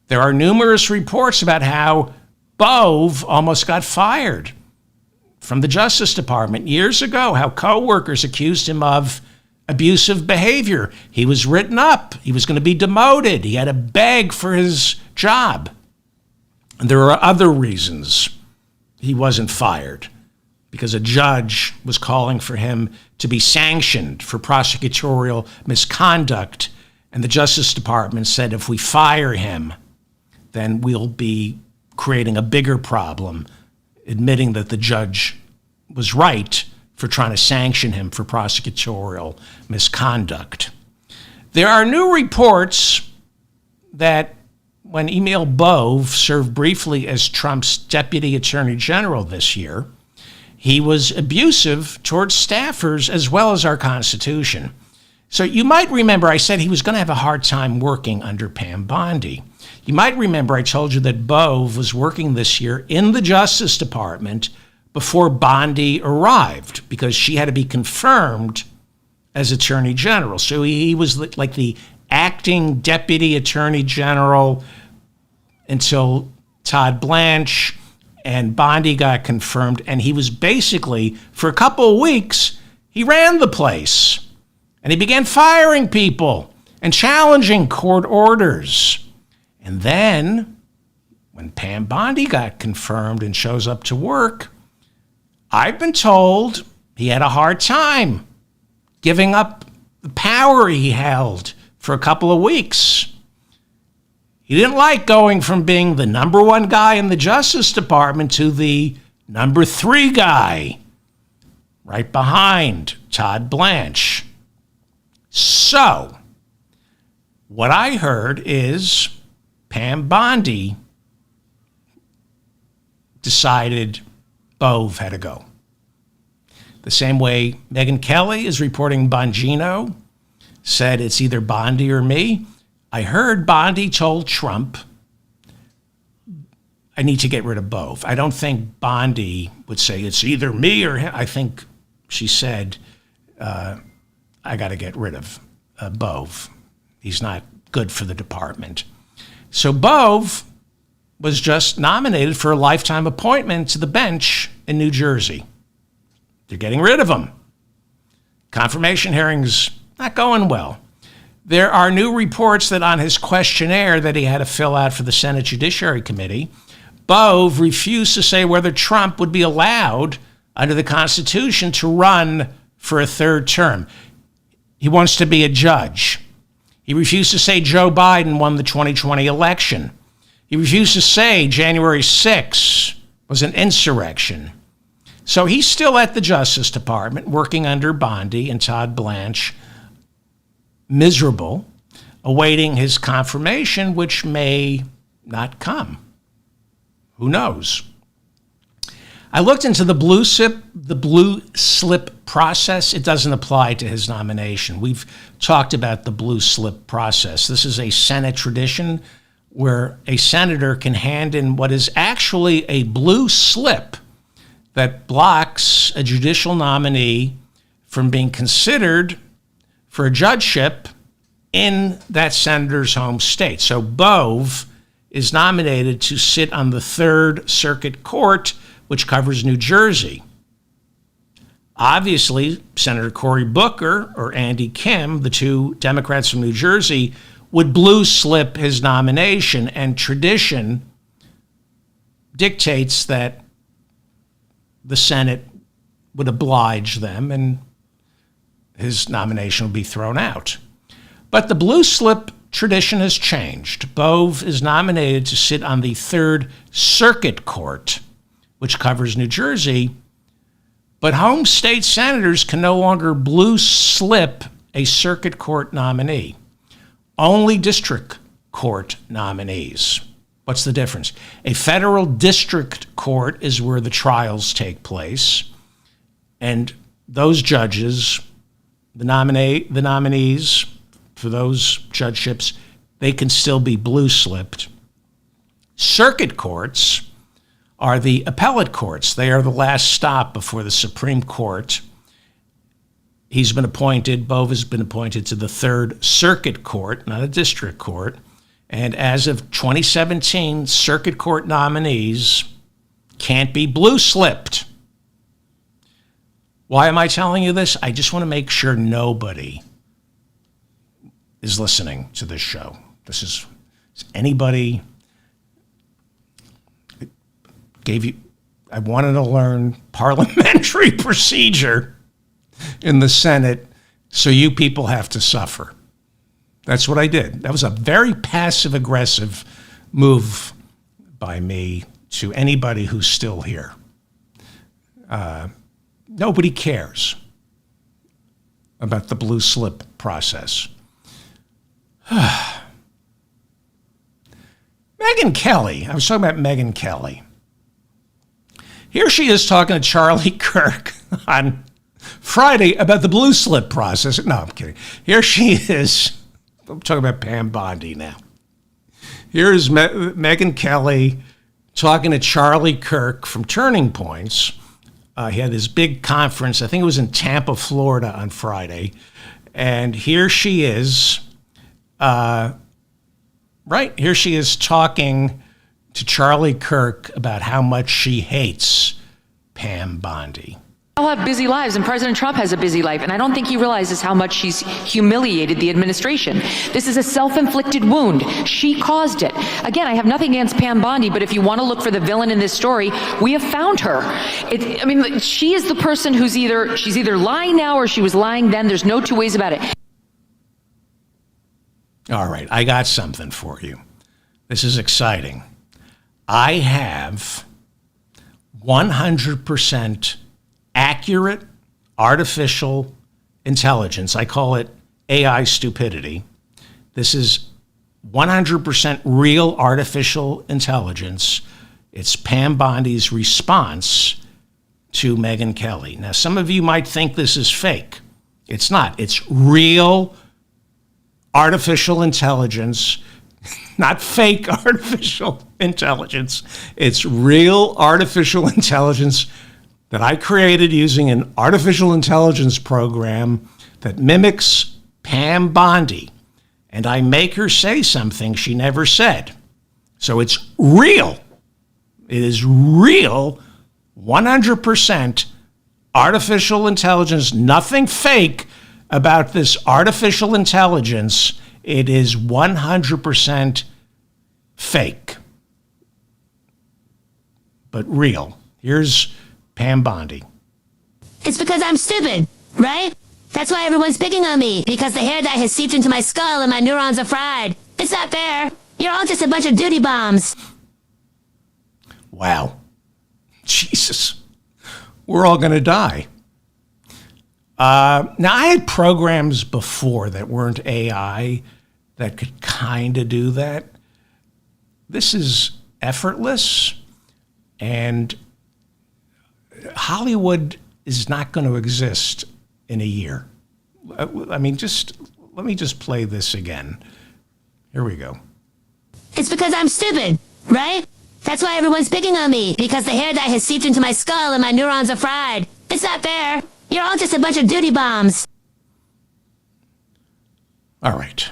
There are numerous reports about how Bove almost got fired from the Justice Department years ago, how coworkers accused him of abusive behavior. He was written up. He was going to be demoted. He had to beg for his job. And there are other reasons he wasn't fired, because a judge was calling for him to be sanctioned for prosecutorial misconduct. And the Justice Department said, if we fire him, then we'll be creating a bigger problem, admitting that the judge was right for trying to sanction him for prosecutorial misconduct. There are new reports that when Emil Bove served briefly as Trump's deputy attorney general this year, he was abusive towards staffers as well as our Constitution. So you might remember I said he was going to have a hard time working under Pam Bondi. You might remember I told you that Bove was working this year in the Justice Department before Bondi arrived, because she had to be confirmed as Attorney General. So he was like the acting Deputy Attorney General until Todd Blanche and Bondi got confirmed. And he was basically, for a couple of weeks, he ran the place. And he began firing people and challenging court orders. And then, when Pam Bondi got confirmed and shows up to work, I've been told he had a hard time giving up the power he held for a couple of weeks. He didn't like going from being the number one guy in the Justice Department to the number 3 guy, right behind Todd Blanche. So, what I heard is Pam Bondi decided Bove had to go. The same way Megyn Kelly is reporting Bongino said it's either Bondi or me. I heard Bondi told Trump, I need to get rid of Bove. I don't think Bondi would say it's either me or him. I think she said, I got to get rid of Bove. He's not good for the department. So Bove was just nominated for a lifetime appointment to the bench in New Jersey. They're getting rid of him. Confirmation hearing's not going well. There are new reports that on his questionnaire that he had to fill out for the Senate Judiciary Committee, Bove refused to say whether Trump would be allowed under the Constitution to run for a 3rd term. He wants to be a judge. He refused to say Joe Biden won the 2020 election. He refused to say January 6th was an insurrection. So he's still at the Justice Department, working under Bondi and Todd Blanche, miserable, awaiting his confirmation, which may not come. Who knows? I looked into the blue slip process. It doesn't apply to his nomination. We've talked about the blue slip process. This is a Senate tradition where a senator can hand in what is actually a blue slip that blocks a judicial nominee from being considered for a judgeship in that senator's home state. So Bove is nominated to sit on the Third Circuit Court, which covers New Jersey. Obviously, Senator Cory Booker or Andy Kim, the two Democrats from New Jersey, would blue slip his nomination, and tradition dictates that the Senate would oblige them and his nomination would be thrown out. But the blue slip tradition has changed. Bove is nominated to sit on the Third Circuit Court, which covers New Jersey, but home state senators can no longer blue slip a circuit court nominee. Only district court nominees. What's the difference? A federal district court is where the trials take place, and those judges, the nominees for those judgeships, they can still be blue slipped. Circuit courts are the appellate courts. They are the last stop before the Supreme Court. Bove has been appointed to the Third Circuit Court, not a district court. And as of 2017, circuit court nominees can't be blue slipped. Why am I telling you this? I just want to make sure nobody is listening to this show. This is anybody I wanted to learn parliamentary procedure in the Senate, so you people have to suffer. That's what I did. That was a very passive-aggressive move by me to anybody who's still here. Nobody cares about the blue slip process. Megyn Kelly. I was talking about Megyn Kelly. Here she is talking to Charlie Kirk on Friday about the blue slip process. No, I'm kidding. Here she is. I'm talking about Pam Bondi now. Here's Megyn Kelly talking to Charlie Kirk from Turning Points. He had this big conference. I think it was in Tampa, Florida on Friday. And here she is. Here she is talking to Charlie Kirk about how much she hates Pam Bondi. We all have busy lives, and President Trump has a busy life, and I don't think he realizes how much she's humiliated the administration. This is a self-inflicted wound. She caused it. Again, I have nothing against Pam Bondi, but if you want to look for the villain in this story, we have found her. She is the person she's either lying now or she was lying then. There's no two ways about it. All right, I got something for you. This is exciting. I have 100% accurate artificial intelligence. I call it AI stupidity. This is 100% real artificial intelligence. It's Pam Bondi's response to Megyn Kelly. Now, some of you might think this is fake. It's not. It's real artificial intelligence, not fake artificial intelligence. It's real artificial intelligence that I created using an artificial intelligence program that mimics Pam Bondi. And I make her say something she never said. So it's real. It is real, 100% artificial intelligence, nothing fake about this artificial intelligence. It is 100% fake, but real. Here's Pam Bondi. It's because I'm stupid, right? That's why everyone's picking on me, because the hair dye has seeped into my skull and my neurons are fried. It's not fair. You're all just a bunch of duty bombs. Wow. Jesus. We're all going to die. Now, I had programs before that weren't AI that could kind of do that. This is effortless, and Hollywood is not going to exist in a year. I mean, let me just play this again. Here we go. It's because I'm stupid, right? That's why everyone's picking on me, because the hair dye has seeped into my skull and my neurons are fried. It's not fair. You're all just a bunch of duty bombs. All right.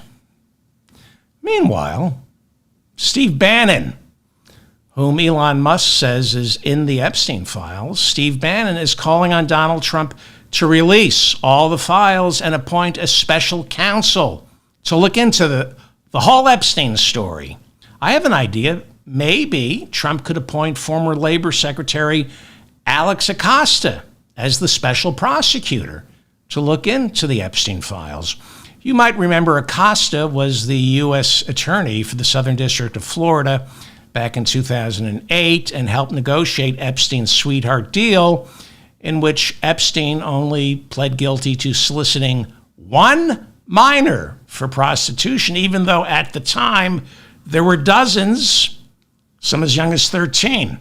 Meanwhile, Steve Bannon, whom Elon Musk says is in the Epstein files, Steve Bannon is calling on Donald Trump to release all the files and appoint a special counsel to look into the whole Epstein story. I have an idea. Maybe Trump could appoint former Labor Secretary Alex Acosta as the special prosecutor to look into the Epstein files. You might remember Acosta was the U.S. attorney for the Southern District of Florida back in 2008 and helped negotiate Epstein's sweetheart deal, in which Epstein only pled guilty to soliciting one minor for prostitution, even though at the time there were dozens, some as young as 13.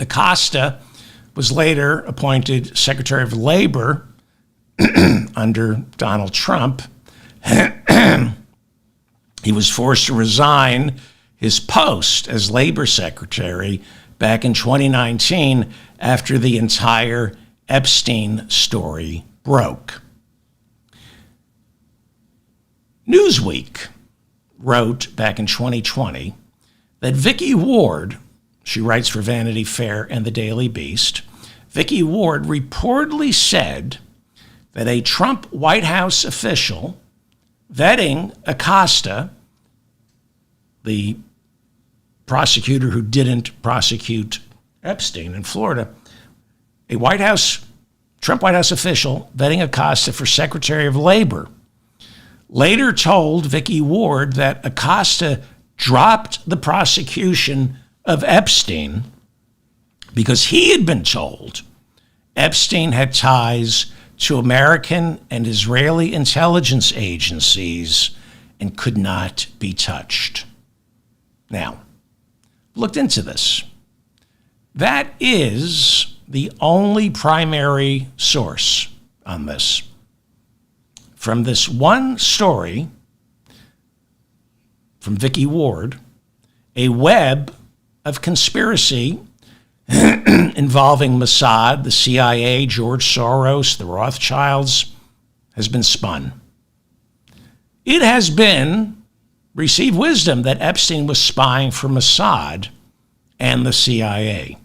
Acosta was later appointed Secretary of Labor under Donald Trump. He was forced to resign his post as Labor Secretary back in 2019 after the entire Epstein story broke. Newsweek wrote back in 2020 that Vicky Ward, she writes for Vanity Fair and the Daily Beast, Vicky Ward reportedly said that a Trump White House official vetting Acosta, the prosecutor who didn't prosecute Epstein in Florida, a Trump White House official vetting Acosta for Secretary of Labor, later told Vicky Ward that Acosta dropped the prosecution of Epstein because he had been told Epstein had ties to American and Israeli intelligence agencies and could not be touched. Now, looked into this. That is the only primary source on this. From this one story from Vicky Ward, a web of conspiracy involving Mossad, the CIA, George Soros, the Rothschilds, has been spun. It has been received wisdom that Epstein was spying for Mossad and the CIA,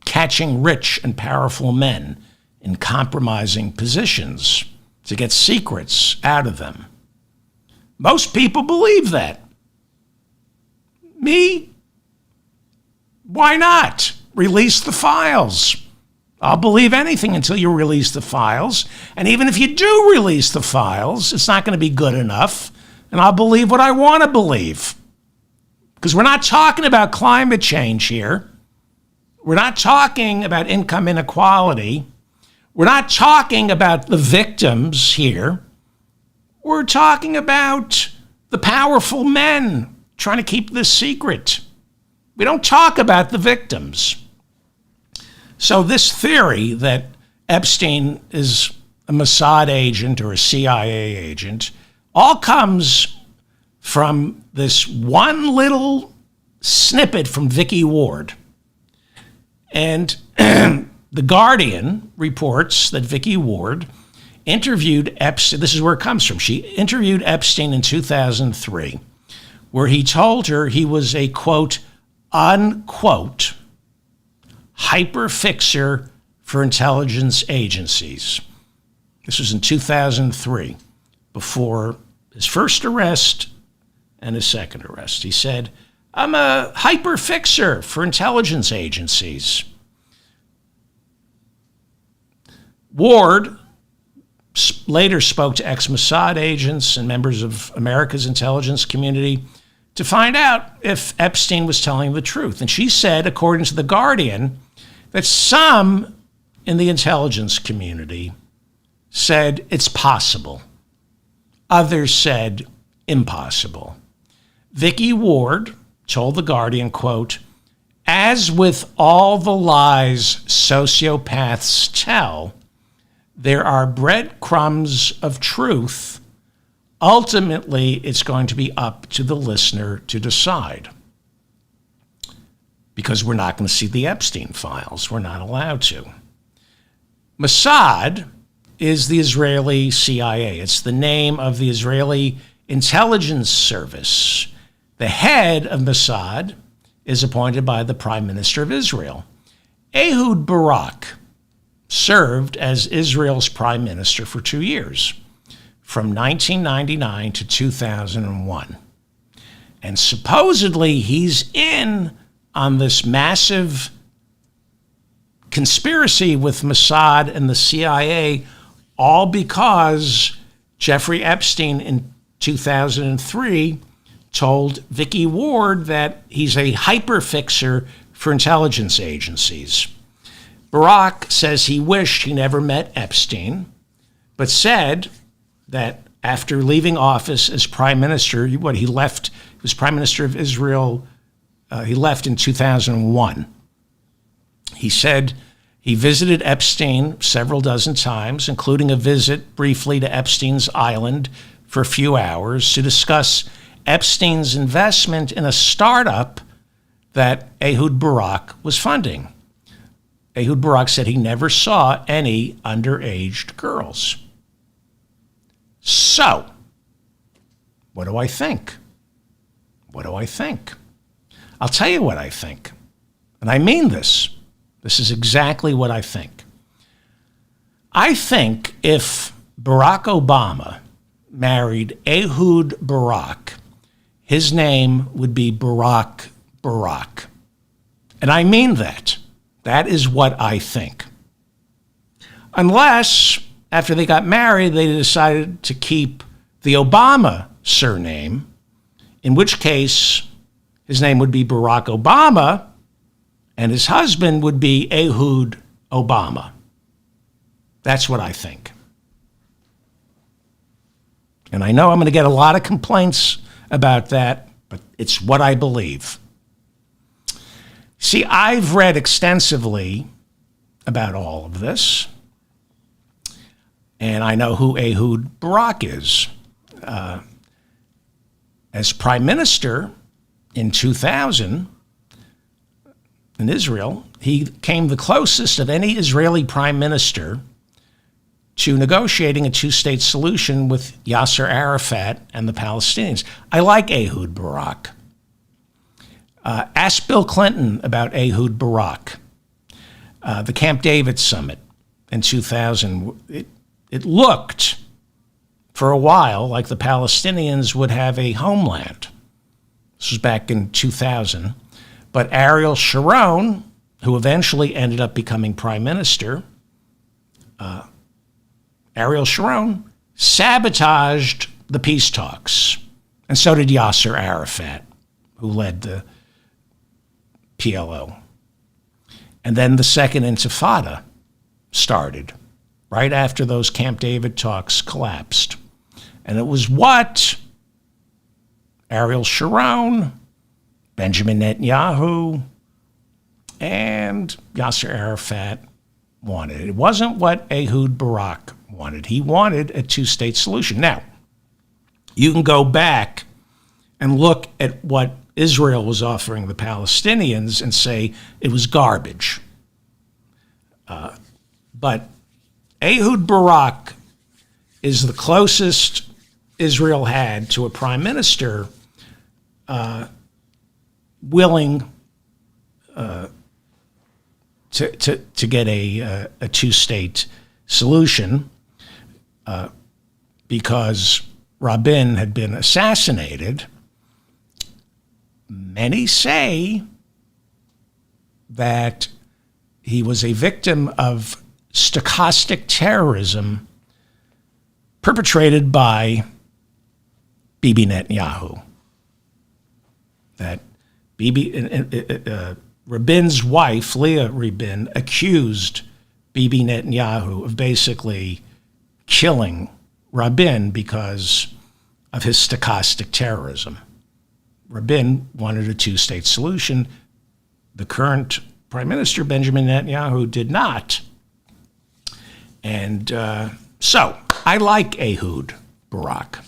catching rich and powerful men in compromising positions to get secrets out of them. Most people believe that. Me? Why not? Release the files. I'll believe anything until you release the files. And even if you do release the files, it's not going to be good enough. And I'll believe what I want to believe. Because we're not talking about climate change here. We're not talking about income inequality. We're not talking about the victims here. We're talking about the powerful men trying to keep this secret. We don't talk about the victims. So this theory that Epstein is a Mossad agent or a CIA agent all comes from this one little snippet from Vicky Ward. And The Guardian reports that Vicky Ward interviewed Epstein. This is where it comes from. She interviewed Epstein in 2003, where he told her he was a, quote, unquote, hyper-fixer for intelligence agencies. This was in 2003, before his first arrest and his second arrest. He said, I'm a hyper-fixer for intelligence agencies. Ward later spoke to ex-Mossad agents and members of America's intelligence community to find out if Epstein was telling the truth. And she said, according to The Guardian, that some in the intelligence community said it's possible. Others said impossible. Vicky Ward told The Guardian, quote, as with all the lies sociopaths tell, there are breadcrumbs of truth. Ultimately, it's going to be up to the listener to decide. Because we're not going to see the Epstein files. We're not allowed to. Mossad is the Israeli CIA. It's the name of the Israeli intelligence service. The head of Mossad is appointed by the Prime Minister of Israel. Ehud Barak served as Israel's prime minister for 2 years, from 1999 to 2001. And supposedly he's in on this massive conspiracy with Mossad and the CIA, all because Jeffrey Epstein in 2003 told Vicky Ward that he's a hyperfixer for intelligence agencies. Barak says he wished he never met Epstein, but said that after leaving office as prime minister, he was prime minister of Israel, he left in 2001. He said he visited Epstein several dozen times, including a visit briefly to Epstein's island for a few hours to discuss Epstein's investment in a startup that Ehud Barak was funding. Ehud Barak said he never saw any underage girls. So, what do I think? What do I think? I'll tell you what I think. And I mean this. This is exactly what I think. I think if Barack Obama married Ehud Barak, his name would be Barack Barak. And I mean that. That is what I think. Unless, after they got married, they decided to keep the Obama surname, in which case his name would be Barack Obama, and his husband would be Ehud Obama. That's what I think. And I know I'm going to get a lot of complaints about that, but it's what I believe. See, I've read extensively about all of this, and I know who Ehud Barak is. As prime minister in 2000 in Israel, he came the closest of any Israeli prime minister to negotiating a two-state solution with Yasser Arafat and the Palestinians. I like Ehud Barak. Ask Bill Clinton about Ehud Barak. The Camp David summit in 2000, it looked for a while like the Palestinians would have a homeland. This was back in 2000. But Ariel Sharon, who eventually ended up becoming prime minister, Ariel Sharon sabotaged the peace talks. And so did Yasser Arafat, who led the PLO. And then the Second Intifada started right after those Camp David talks collapsed. And it was what Ariel Sharon, Benjamin Netanyahu, and Yasser Arafat wanted. It wasn't what Ehud Barak wanted. He wanted a two-state solution. Now, you can go back and look at what Israel was offering the Palestinians and say it was garbage. But Ehud Barak is the closest Israel had to a prime minister willing to get a two-state solution because Rabin had been assassinated. Many say that he was a victim of stochastic terrorism perpetrated by Bibi Netanyahu. That Rabin's wife, Leah Rabin, accused Bibi Netanyahu of basically killing Rabin because of his stochastic terrorism. Rabin wanted a two-state solution. The current Prime Minister, Benjamin Netanyahu, did not. And so I like Ehud Barak.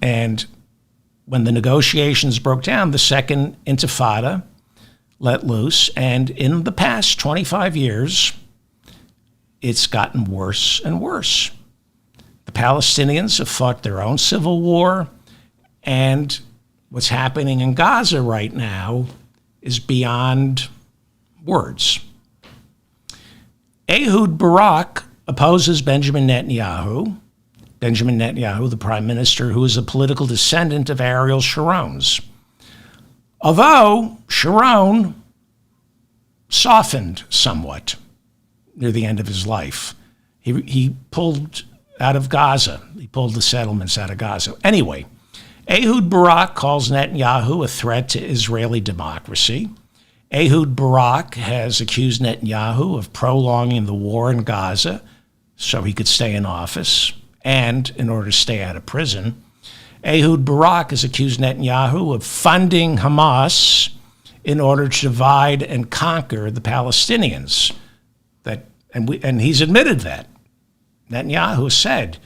And when the negotiations broke down, the Second Intifada let loose. And in the past 25 years, it's gotten worse and worse. The Palestinians have fought their own civil war, and what's happening in Gaza right now is beyond words. Ehud Barak opposes Benjamin Netanyahu, the prime minister, who is a political descendant of Ariel Sharon's. Although Sharon softened somewhat near the end of his life. He pulled out of Gaza. He pulled the settlements out of Gaza. Anyway, Ehud Barak calls Netanyahu a threat to Israeli democracy. Ehud Barak has accused Netanyahu of prolonging the war in Gaza so he could stay in office and in order to stay out of prison. Ehud Barak has accused Netanyahu of funding Hamas in order to divide and conquer the Palestinians. And he's admitted that. Netanyahu said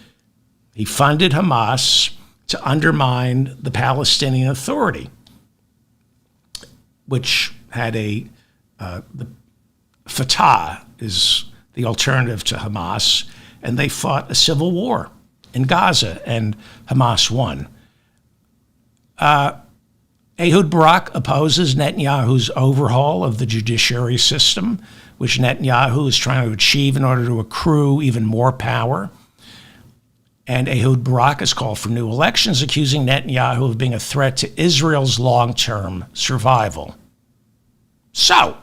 he funded Hamas to undermine the Palestinian Authority, which had the Fatah is the alternative to Hamas, and they fought a civil war in Gaza, and Hamas won. Ehud Barak opposes Netanyahu's overhaul of the judiciary system, which Netanyahu is trying to achieve in order to accrue even more power. And Ehud Barak has called for new elections, accusing Netanyahu of being a threat to Israel's long-term survival. So,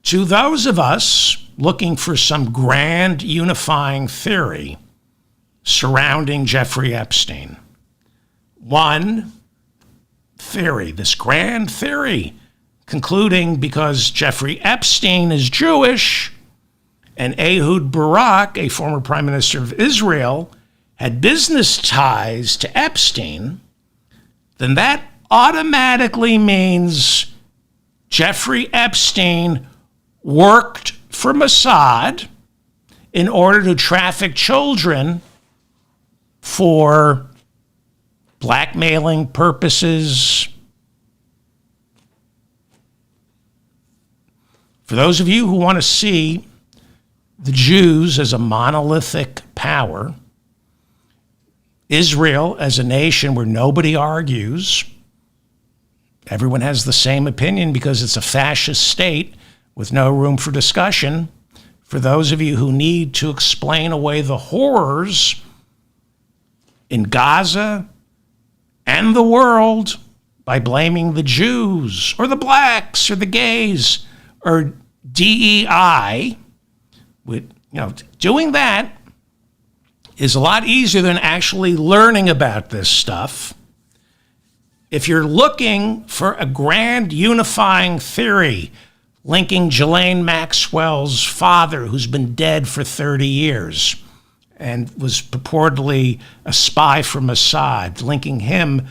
to those of us looking for some grand unifying theory surrounding Jeffrey Epstein, one theory, this grand theory, concluding because Jeffrey Epstein is Jewish and Ehud Barak, a former prime minister of Israel, had business ties to Epstein, then that automatically means Jeffrey Epstein worked for Mossad in order to traffic children for blackmailing purposes. For those of you who want to see the Jews as a monolithic power, Israel as a nation where nobody argues, everyone has the same opinion because it's a fascist state with no room for discussion. For those of you who need to explain away the horrors in Gaza and the world by blaming the Jews or the blacks or the gays or DEI, doing that is a lot easier than actually learning about this stuff. If you're looking for a grand unifying theory linking Ghislaine Maxwell's father, who's been dead for 30 years and was purportedly a spy for Mossad, linking him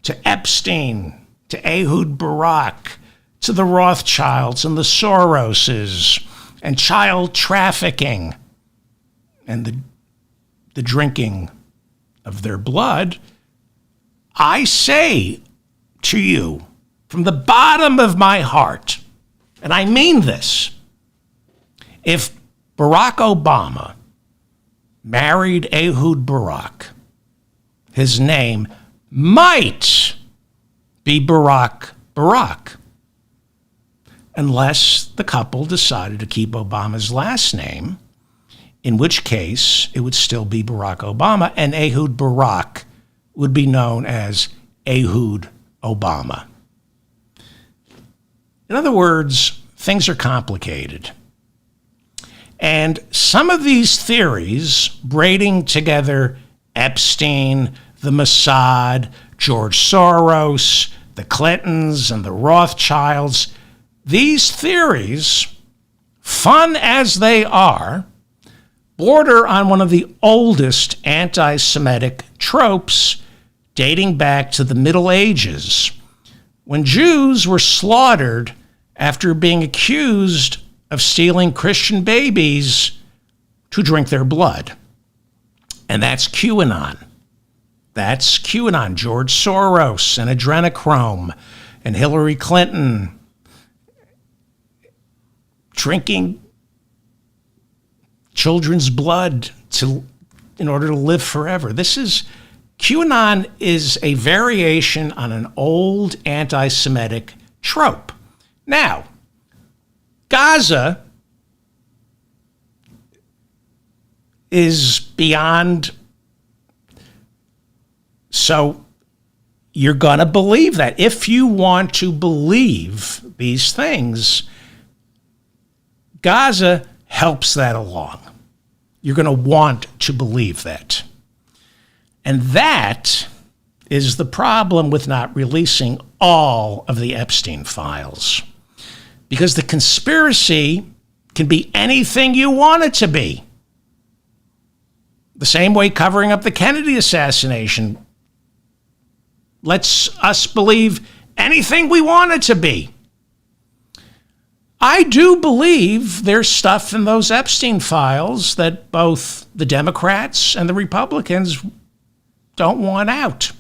to Epstein, to Ehud Barak, to the Rothschilds and the Soroses, and child trafficking and the drinking of their blood, I say to you from the bottom of my heart, and I mean this, if Barack Obama married Ehud Barak, his name might be Barack Barak, unless the couple decided to keep Obama's last name, in which case it would still be Barack Obama, and Ehud Barak would be known as Ehud Obama. In other words, things are complicated. And some of these theories, braiding together Epstein, the Mossad, George Soros, the Clintons, and the Rothschilds, these theories, fun as they are, border on one of the oldest anti-Semitic tropes dating back to the Middle Ages, when Jews were slaughtered after being accused of stealing Christian babies to drink their blood. And that's QAnon. That's QAnon, George Soros and adrenochrome and Hillary Clinton drinking children's blood in order to live forever. QAnon is a variation on an old anti-Semitic trope. Now, Gaza is beyond, so you're going to believe that. If you want to believe these things, Gaza helps that along. You're going to want to believe that. And that is the problem with not releasing all of the Epstein files. Because the conspiracy can be anything you want it to be. The same way covering up the Kennedy assassination lets us believe anything we want it to be. I do believe there's stuff in those Epstein files that both the Democrats and the Republicans don't want out.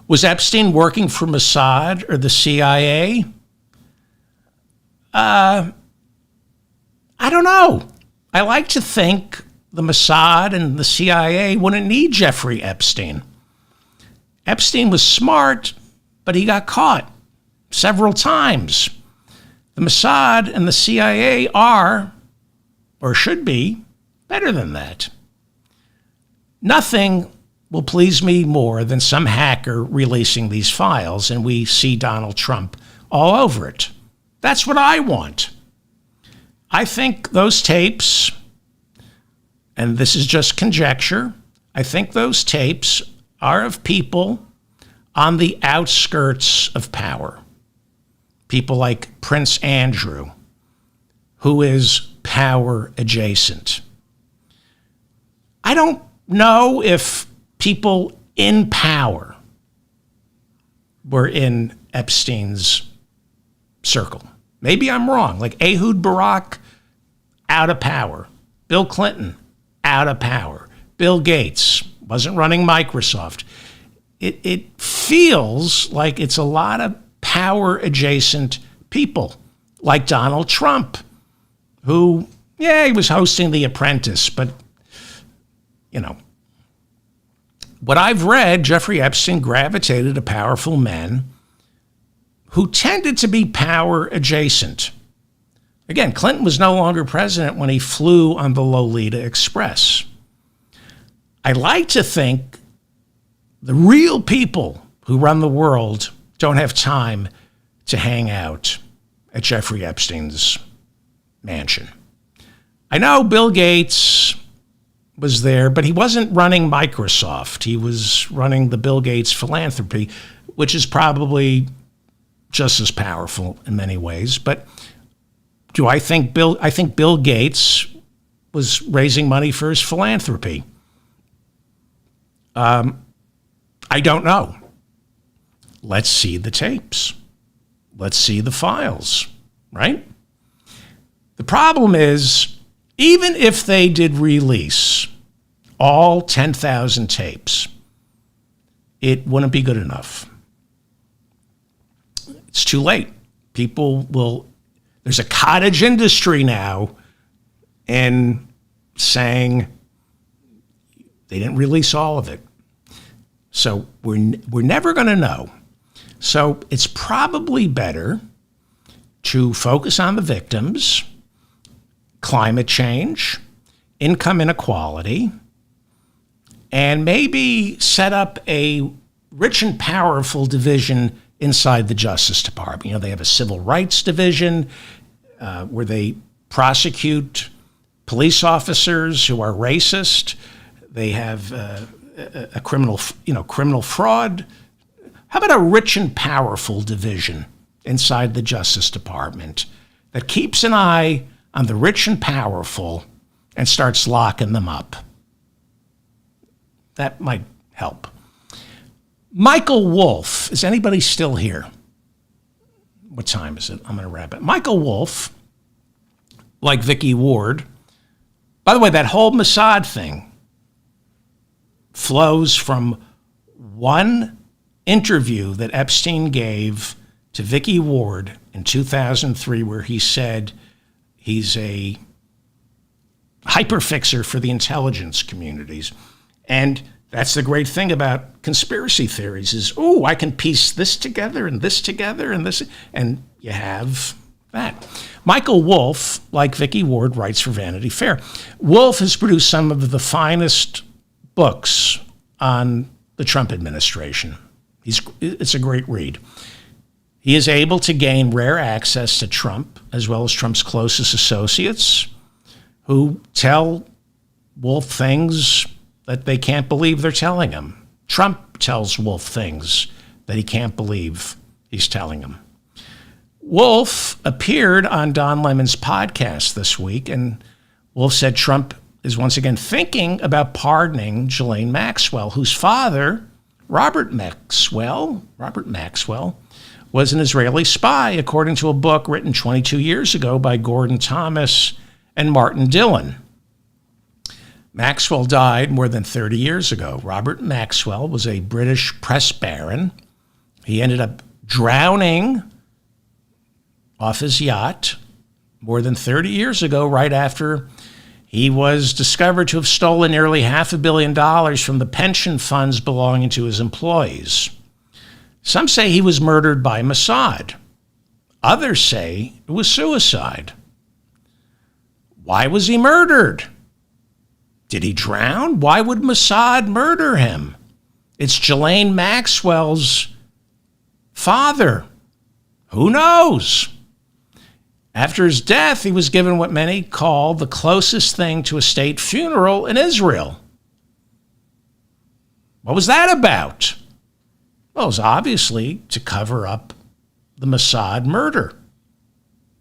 Was Epstein working for Mossad or the CIA? I don't know. I like to think the Mossad and the CIA wouldn't need Jeffrey Epstein. Epstein was smart, but he got caught several times. The Mossad and the CIA are, or should be, better than that. Nothing will please me more than some hacker releasing these files and we see Donald Trump all over it. That's what I want. I think those tapes, and this is just conjecture, I think those tapes are of people on the outskirts of power. People like Prince Andrew, who is power adjacent. I don't know if people in power were in Epstein's circle. Maybe I'm wrong. Like Ehud Barak, out of power. Bill Clinton, out of power. Bill Gates wasn't running Microsoft. It feels like it's a lot of power adjacent people, like Donald Trump, who, he was hosting The Apprentice, but, what I've read, Jeffrey Epstein gravitated to powerful men who tended to be power adjacent. Again, Clinton was no longer president when he flew on the Lolita Express. I like to think the real people who run the world don't have time to hang out at Jeffrey Epstein's mansion. I know Bill Gates was there, but he wasn't running Microsoft. He was running the Bill Gates philanthropy, which is probably just as powerful in many ways. But I think Bill Gates was raising money for his philanthropy. I don't know. Let's see the tapes. Let's see the files, right? The problem is, even if they did release all 10,000 tapes, it wouldn't be good enough. It's too late. There's a cottage industry now in saying they didn't release all of it. So we're never going to know. So it's probably better to focus on the victims, climate change, income inequality, and maybe set up a rich and powerful division inside the Justice Department. They have a civil rights division where they prosecute police officers who are racist. They have a criminal fraud. How about a rich and powerful division inside the Justice Department that keeps an eye on the rich and powerful and starts locking them up? That might help. Michael Wolff, is anybody still here? What time is it? I'm going to wrap it. Michael Wolff, like Vicky Ward, by the way, that whole Mossad thing flows from one interview that Epstein gave to Vicky Ward in 2003, where he said he's a hyperfixer for the intelligence communities. And that's the great thing about conspiracy theories is, oh, I can piece this together and this together and this, and you have that. Michael Wolff, like Vicky Ward, writes for Vanity Fair. Wolff has produced some of the finest books on the Trump administration. It's a great read. He is able to gain rare access to Trump, as well as Trump's closest associates, who tell Wolff things that they can't believe they're telling him. Trump tells Wolff things that he can't believe he's telling him. Wolff appeared on Don Lemon's podcast this week, and Wolff said Trump is once again thinking about pardoning Ghislaine Maxwell, whose father, Robert Maxwell, was an Israeli spy, according to a book written 22 years ago by Gordon Thomas and Martin Dillon. Maxwell died more than 30 years ago. Robert Maxwell was a British press baron. He ended up drowning off his yacht more than 30 years ago, right after he was discovered to have stolen nearly $500 million from the pension funds belonging to his employees. Some say he was murdered by Mossad. Others say it was suicide. Why was he murdered? Did he drown? Why would Mossad murder him? It's Ghislaine Maxwell's father. Who knows? After his death, he was given what many call the closest thing to a state funeral in Israel. What was that about? Well, it was obviously to cover up the Mossad murder.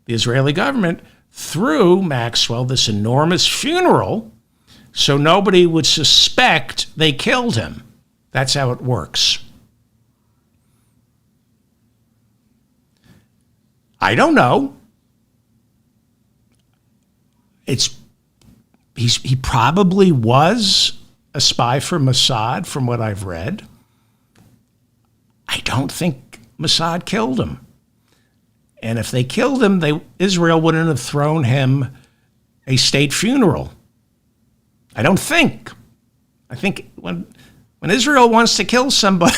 The Israeli government threw Maxwell this enormous funeral so nobody would suspect they killed him. That's how it works. I don't know. He probably was a spy for Mossad, from what I've read. I don't think Mossad killed him. And if they killed him, Israel wouldn't have thrown him a state funeral. I don't think. I think when Israel wants to kill somebody,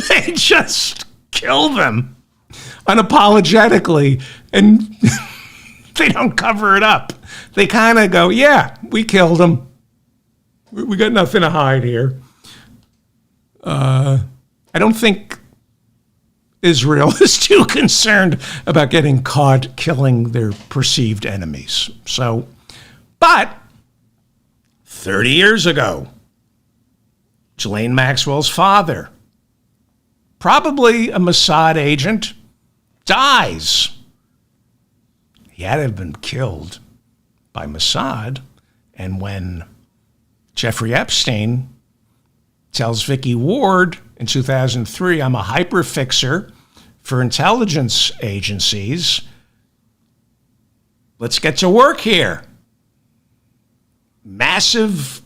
they just kill them unapologetically, and they don't cover it up. They kind of go, yeah, we killed him. We got nothing to hide here. I don't think Israel is too concerned about getting caught killing their perceived enemies. So, but 30 years ago, Ghislaine Maxwell's father, probably a Mossad agent, dies. He had to have been killed by Mossad. And when Jeffrey Epstein tells Vicky Ward in 2003, I'm a hyperfixer for intelligence agencies, let's get to work here. Massive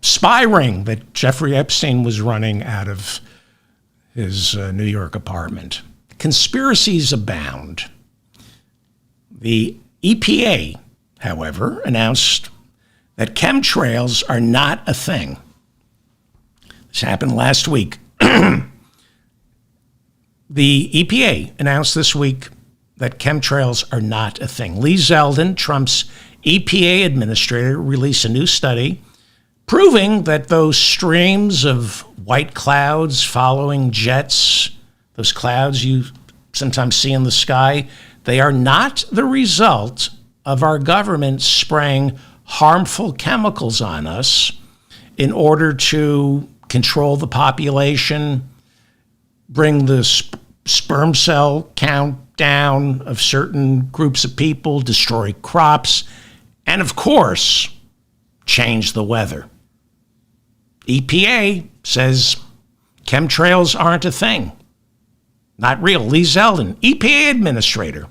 spy ring that Jeffrey Epstein was running out of his New York apartment. Conspiracies abound. The EPA, however, announced that chemtrails are not a thing. This happened last week. The EPA announced this week that chemtrails are not a thing. Lee Zeldin, Trump's EPA administrator, released a new study proving that those streams of white clouds following jets, those clouds you sometimes see in the sky, they are not the result of our government spraying harmful chemicals on us in order to control the population, bring the sperm cell count down of certain groups of people, destroy crops, and of course, change the weather. EPA says chemtrails aren't a thing. Not real. Lee Zeldin, EPA administrator,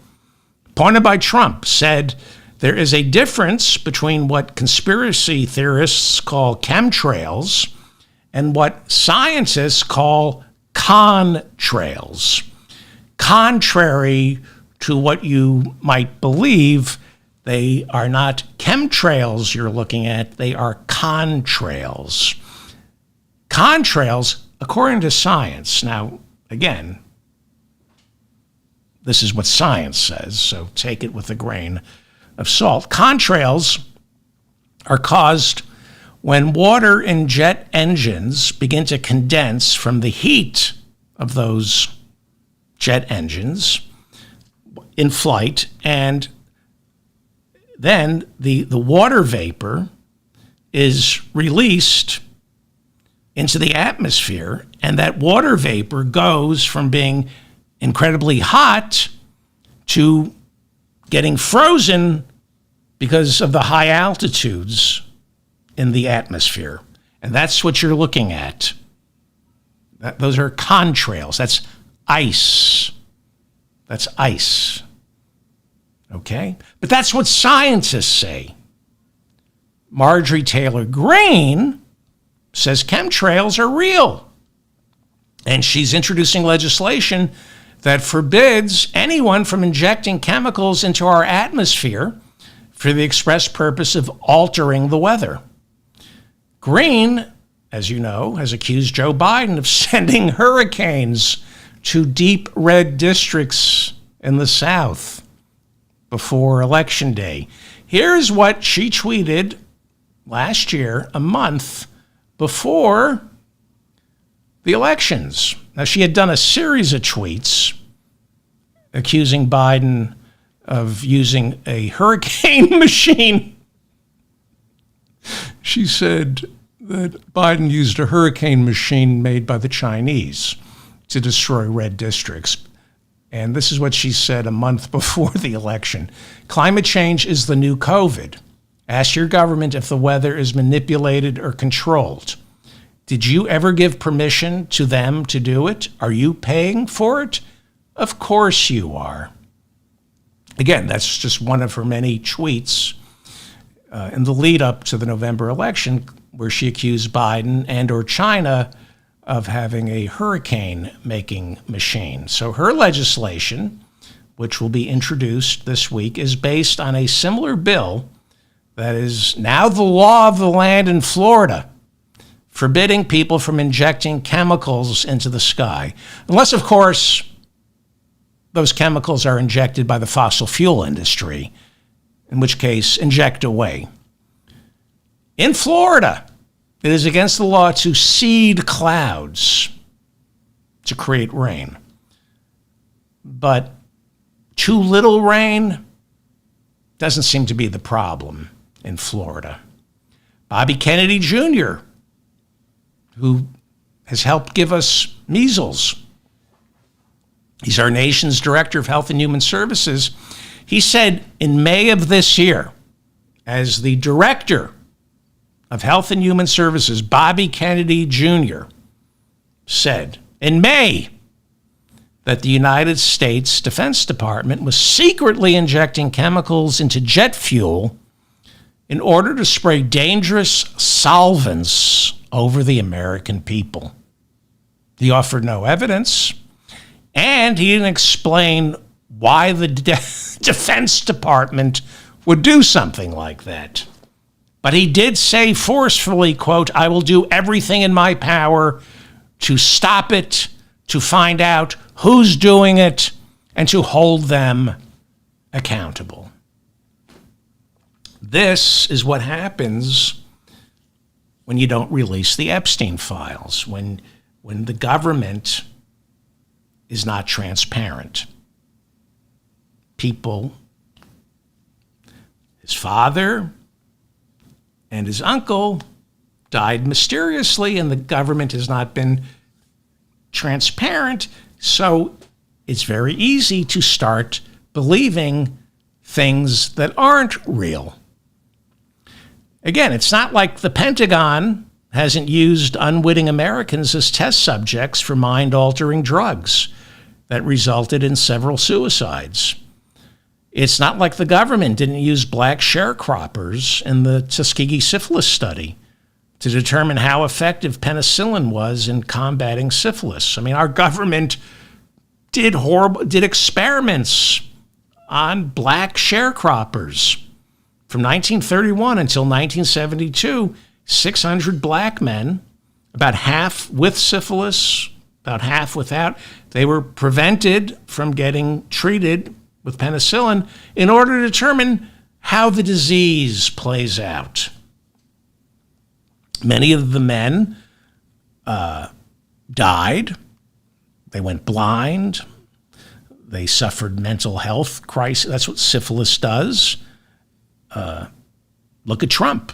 appointed by Trump, said there is a difference between what conspiracy theorists call chemtrails and what scientists call contrails. Contrary to what you might believe, They are not chemtrails you're looking at. They are contrails. Contrails, according to science. Now, again, this is what science says, so take it with a grain of salt. Contrails are caused when water in jet engines begin to condense from the heat of those jet engines in flight, and then the water vapor is released into the atmosphere, and that water vapor goes from being incredibly hot to getting frozen because of the high altitudes in the atmosphere. And that's what you're looking at. Those are contrails. That's ice. That's ice. Okay? But that's what scientists say. Marjorie Taylor Greene says chemtrails are real. And she's introducing legislation that forbids anyone from injecting chemicals into our atmosphere for the express purpose of altering the weather. Greene, as you know, has accused Joe Biden of sending hurricanes to deep red districts in the South before Election Day. Here's what she tweeted last year, a month before the elections. Now, she had done a series of tweets accusing Biden of using a hurricane machine. She said that Biden used a hurricane machine made by the Chinese to destroy red districts. And this is what she said a month before the election. Climate change is the new COVID. Ask your government if the weather is manipulated or controlled. Did you ever give permission to them to do it? Are you paying for it? Of course you are. Again, that's just one of her many tweets in the lead up to the November election, where she accused Biden and or China of having a hurricane-making machine. So her legislation, which will be introduced this week, is based on a similar bill that is now the law of the land in Florida, forbidding people from injecting chemicals into the sky. Unless, of course, those chemicals are injected by the fossil fuel industry, in which case, inject away. In Florida, it is against the law to seed clouds to create rain. But too little rain doesn't seem to be the problem in Florida. Bobby Kennedy Jr., who has helped give us measles, he's our nation's Director of Health and Human Services. He said in May of this year, as the Director of Health and Human Services, Bobby Kennedy Jr. said in May that the United States Defense Department was secretly injecting chemicals into jet fuel in order to spray dangerous solvents over the American people. He offered no evidence, and he didn't explain why the Defense Department would do something like that. But he did say forcefully, quote, "I will do everything in my power to stop it, to find out who's doing it, and to hold them accountable." This is what happens when you don't release the Epstein files, when the government is not transparent. People, his father and his uncle died mysteriously, and the government has not been transparent, so it's very easy to start believing things that aren't real. Again, it's not like the Pentagon hasn't used unwitting Americans as test subjects for mind-altering drugs that resulted in several suicides. It's not like the government didn't use black sharecroppers in the Tuskegee syphilis study to determine how effective penicillin was in combating syphilis. I mean, our government did experiments on black sharecroppers from 1931 until 1972, 600 black men, about half with syphilis, about half without, they were prevented from getting treated with penicillin in order to determine how the disease plays out. Many of the men died. They went blind. They suffered mental health crisis. That's what syphilis does. Look at Trump.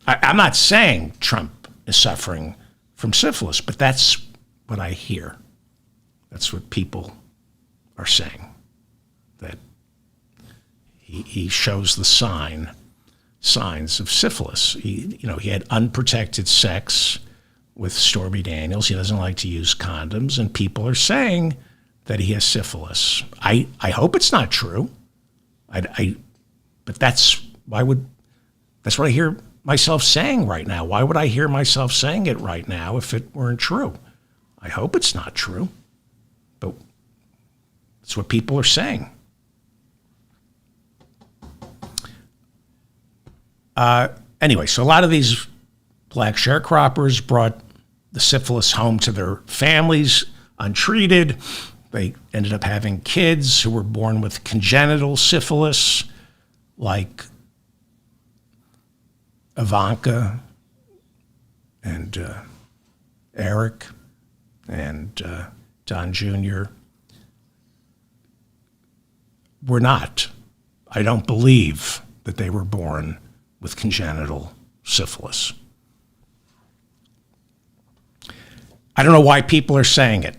I'm not saying Trump is suffering from syphilis, but that's what I hear. That's what people are saying, that he shows the signs of syphilis. He had unprotected sex with Stormy Daniels. He doesn't like to use condoms, and people are saying that he has syphilis. I hope it's not true. But that's what I hear myself saying right now. Why would I hear myself saying it right now if it weren't true? I hope it's not true, but it's what people are saying. Anyway, so a lot of these black sharecroppers brought the syphilis home to their families untreated. They ended up having kids who were born with congenital syphilis, like Ivanka and Eric and Don Jr. were not. I don't believe that they were born with congenital syphilis. I don't know why people are saying it.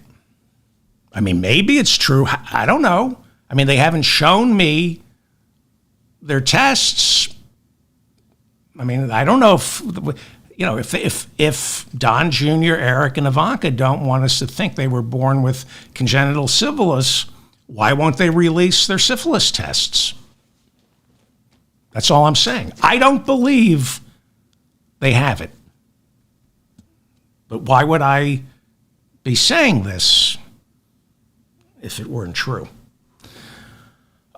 I mean, maybe it's true. I don't know. I mean, they haven't shown me their tests. I mean, I don't know if Don Jr., Eric, and Ivanka don't want us to think they were born with congenital syphilis, why won't they release their syphilis tests? That's all I'm saying. I don't believe they have it. But why would I be saying this if it weren't true?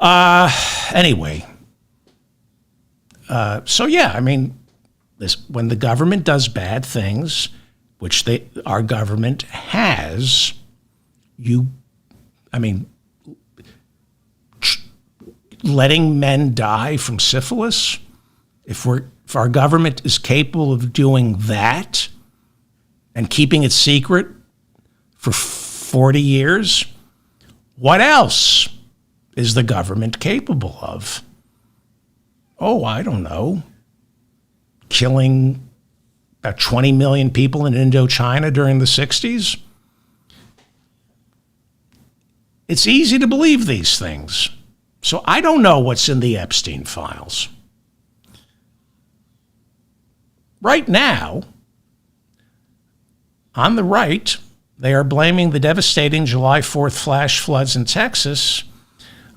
Anyway. So yeah, I mean, when the government does bad things, which our government has, letting men die from syphilis, if our government is capable of doing that and keeping it secret for 40 years, what else is the government capable of? Oh, I don't know. Killing about 20 million people in Indochina during the 60s? It's easy to believe these things. So I don't know what's in the Epstein files. Right now, on the right, they are blaming the devastating July 4th flash floods in Texas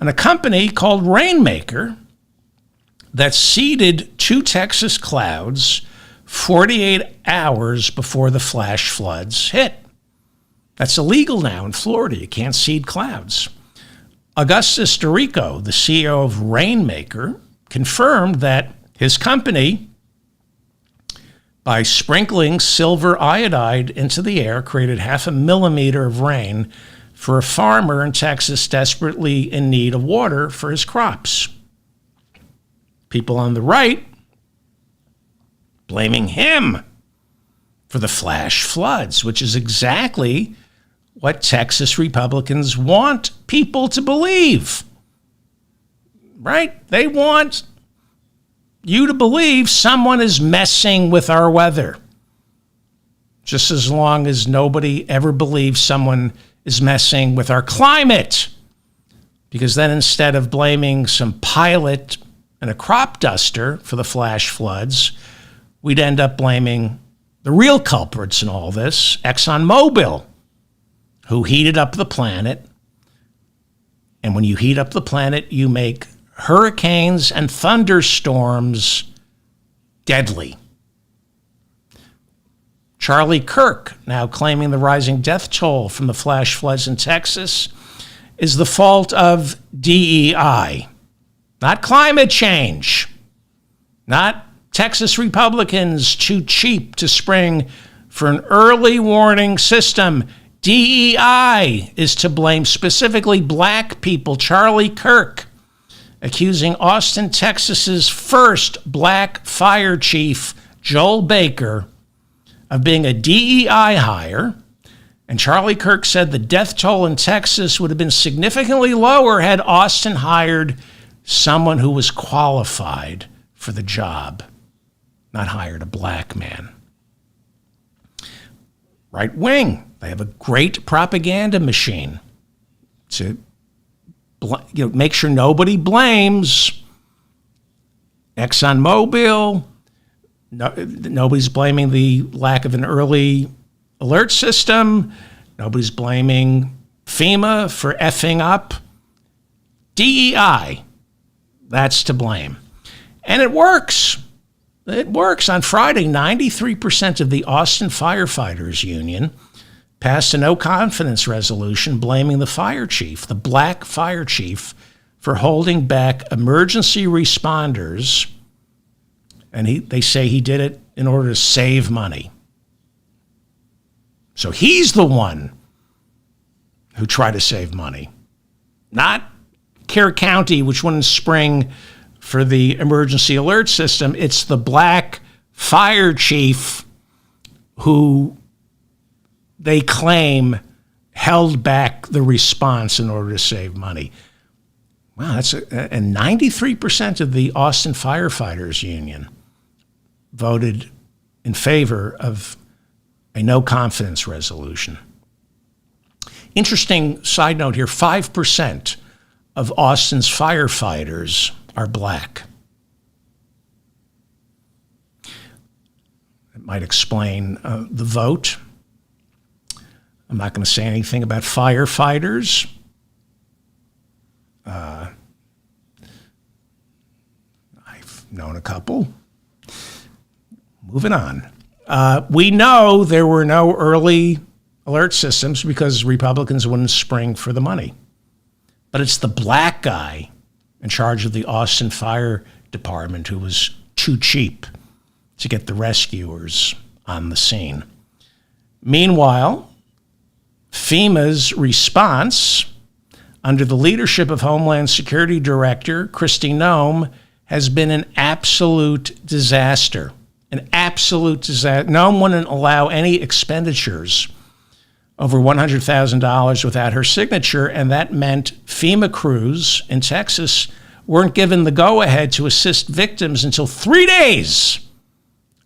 on a company called Rainmaker that seeded 2 Texas clouds 48 hours before the flash floods hit. That's illegal now in Florida. You can't seed clouds. Augustus Dorico, the CEO of Rainmaker, confirmed that his company, by sprinkling silver iodide into the air, created 0.5 millimeter of rain for a farmer in Texas desperately in need of water for his crops. People on the right blaming him for the flash floods, which is exactly what Texas Republicans want people to believe. Right? They want you to believe someone is messing with our weather. Just as long as nobody ever believes someone is messing with our climate. Because then instead of blaming some pilot and a crop duster for the flash floods, we'd end up blaming the real culprits in all this, ExxonMobil, who heated up the planet. And when you heat up the planet, you make hurricanes and thunderstorms deadly. Charlie Kirk, now claiming the rising death toll from the flash floods in Texas is the fault of DEI. Not climate change. Not Texas Republicans too cheap to spring for an early warning system. DEI is to blame, specifically black people. Charlie Kirk accusing Austin, Texas's first black fire chief, Joel Baker, of being a DEI hire. And Charlie Kirk said the death toll in Texas would have been significantly lower had Austin hired someone who was qualified for the job, not hired a black man. Right wing, they have a great propaganda machine to make sure nobody blames ExxonMobil. Nobody's blaming the lack of an early alert system. Nobody's blaming FEMA for effing up. DEI, that's to blame. And it works. It works. On Friday, 93% of the Austin Firefighters Union passed a no-confidence resolution blaming the fire chief, the black fire chief, for holding back emergency responders. And they say he did it in order to save money. So he's the one who tried to save money, not Kerr County, which wouldn't spring for the emergency alert system. It's the black fire chief who they claim held back the response in order to save money. Wow, and 93% of the Austin Firefighters Union voted in favor of a no-confidence resolution. Interesting side note here, 5% of Austin's firefighters are black. It might explain the vote. I'm not going to say anything about firefighters. I've known a couple. Moving on. We know there were no early alert systems because Republicans wouldn't spring for the money. But it's the black guy in charge of the Austin Fire Department who was too cheap to get the rescuers on the scene. Meanwhile, FEMA's response, under the leadership of Homeland Security Director Kristi Noem, has been an absolute disaster. An absolute disaster. Noem wouldn't allow any expenditures over $100,000 without her signature, and that meant FEMA crews in Texas weren't given the go-ahead to assist victims until 3 days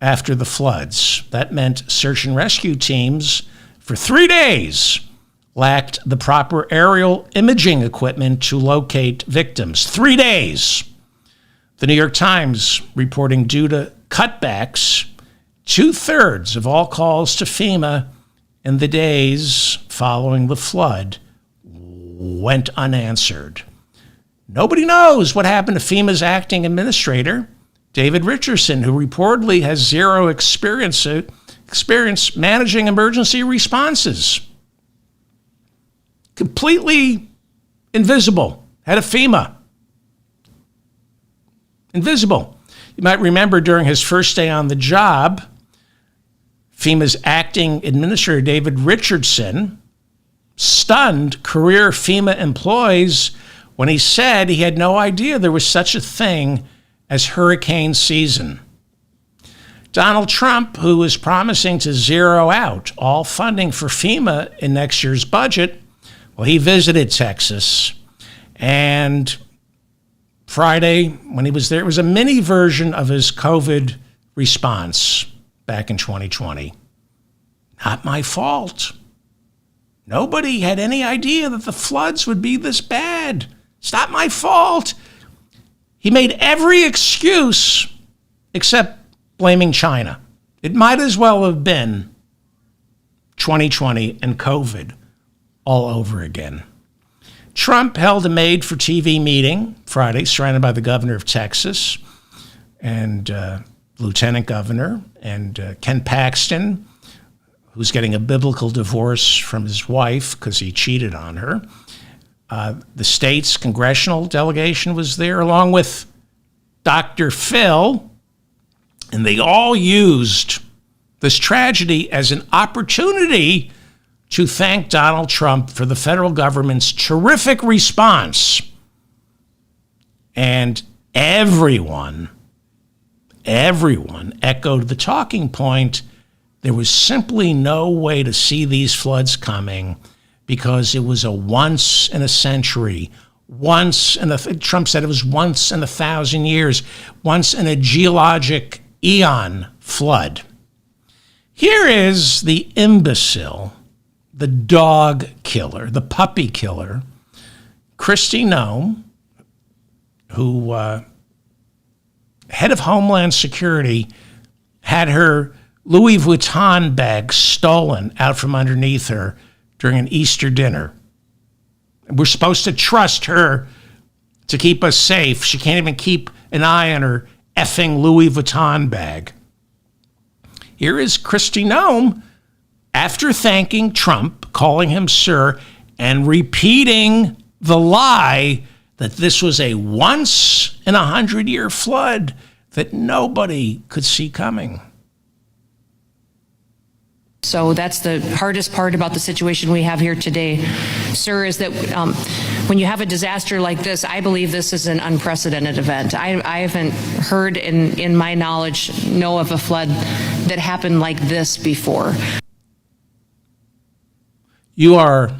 after the floods. That meant search and rescue teams for 3 days lacked the proper aerial imaging equipment to locate victims. 3 days. The New York Times reporting due to cutbacks, 2/3 of all calls to FEMA in the days following the flood went unanswered. Nobody knows what happened to FEMA's acting administrator, David Richardson, who reportedly has zero experience managing emergency responses. Completely invisible. Head of FEMA. Invisible. You might remember during his first day on the job, FEMA's acting administrator, David Richardson, stunned career FEMA employees when he said he had no idea there was such a thing as hurricane season. Donald Trump, who was promising to zero out all funding for FEMA in next year's budget, well, he visited Texas, and Friday, when he was there, it was a mini version of his COVID response back in 2020. Not my fault. Nobody had any idea that the floods would be this bad. It's not my fault. He made every excuse except blaming China. It might as well have been 2020 and COVID all over again. Trump held a made-for-TV meeting Friday, surrounded by the governor of Texas and lieutenant governor and Ken Paxton, who's getting a biblical divorce from his wife because he cheated on her. The state's congressional delegation was there, along with Dr. Phil, and they all used this tragedy as an opportunity to thank Donald Trump for the federal government's terrific response. And everyone echoed the talking point. There was simply no way to see these floods coming because it was a once in a century, Trump said it was once in 1,000 years, once in a geologic eon flood. Here is the imbecile, the dog killer, the puppy killer, Kristi Noem, who, head of Homeland Security, had her Louis Vuitton bag stolen out from underneath her during an Easter dinner. We're supposed to trust her to keep us safe. She can't even keep an eye on her effing Louis Vuitton bag. Here is Kristi Noem, after thanking Trump, calling him sir, and repeating the lie that this was a once in 100-year flood that nobody could see coming. So that's the hardest part about the situation we have here today, sir, is that when you have a disaster like this, I believe this is an unprecedented event. I haven't heard in my knowledge, know of a flood that happened like this before. You are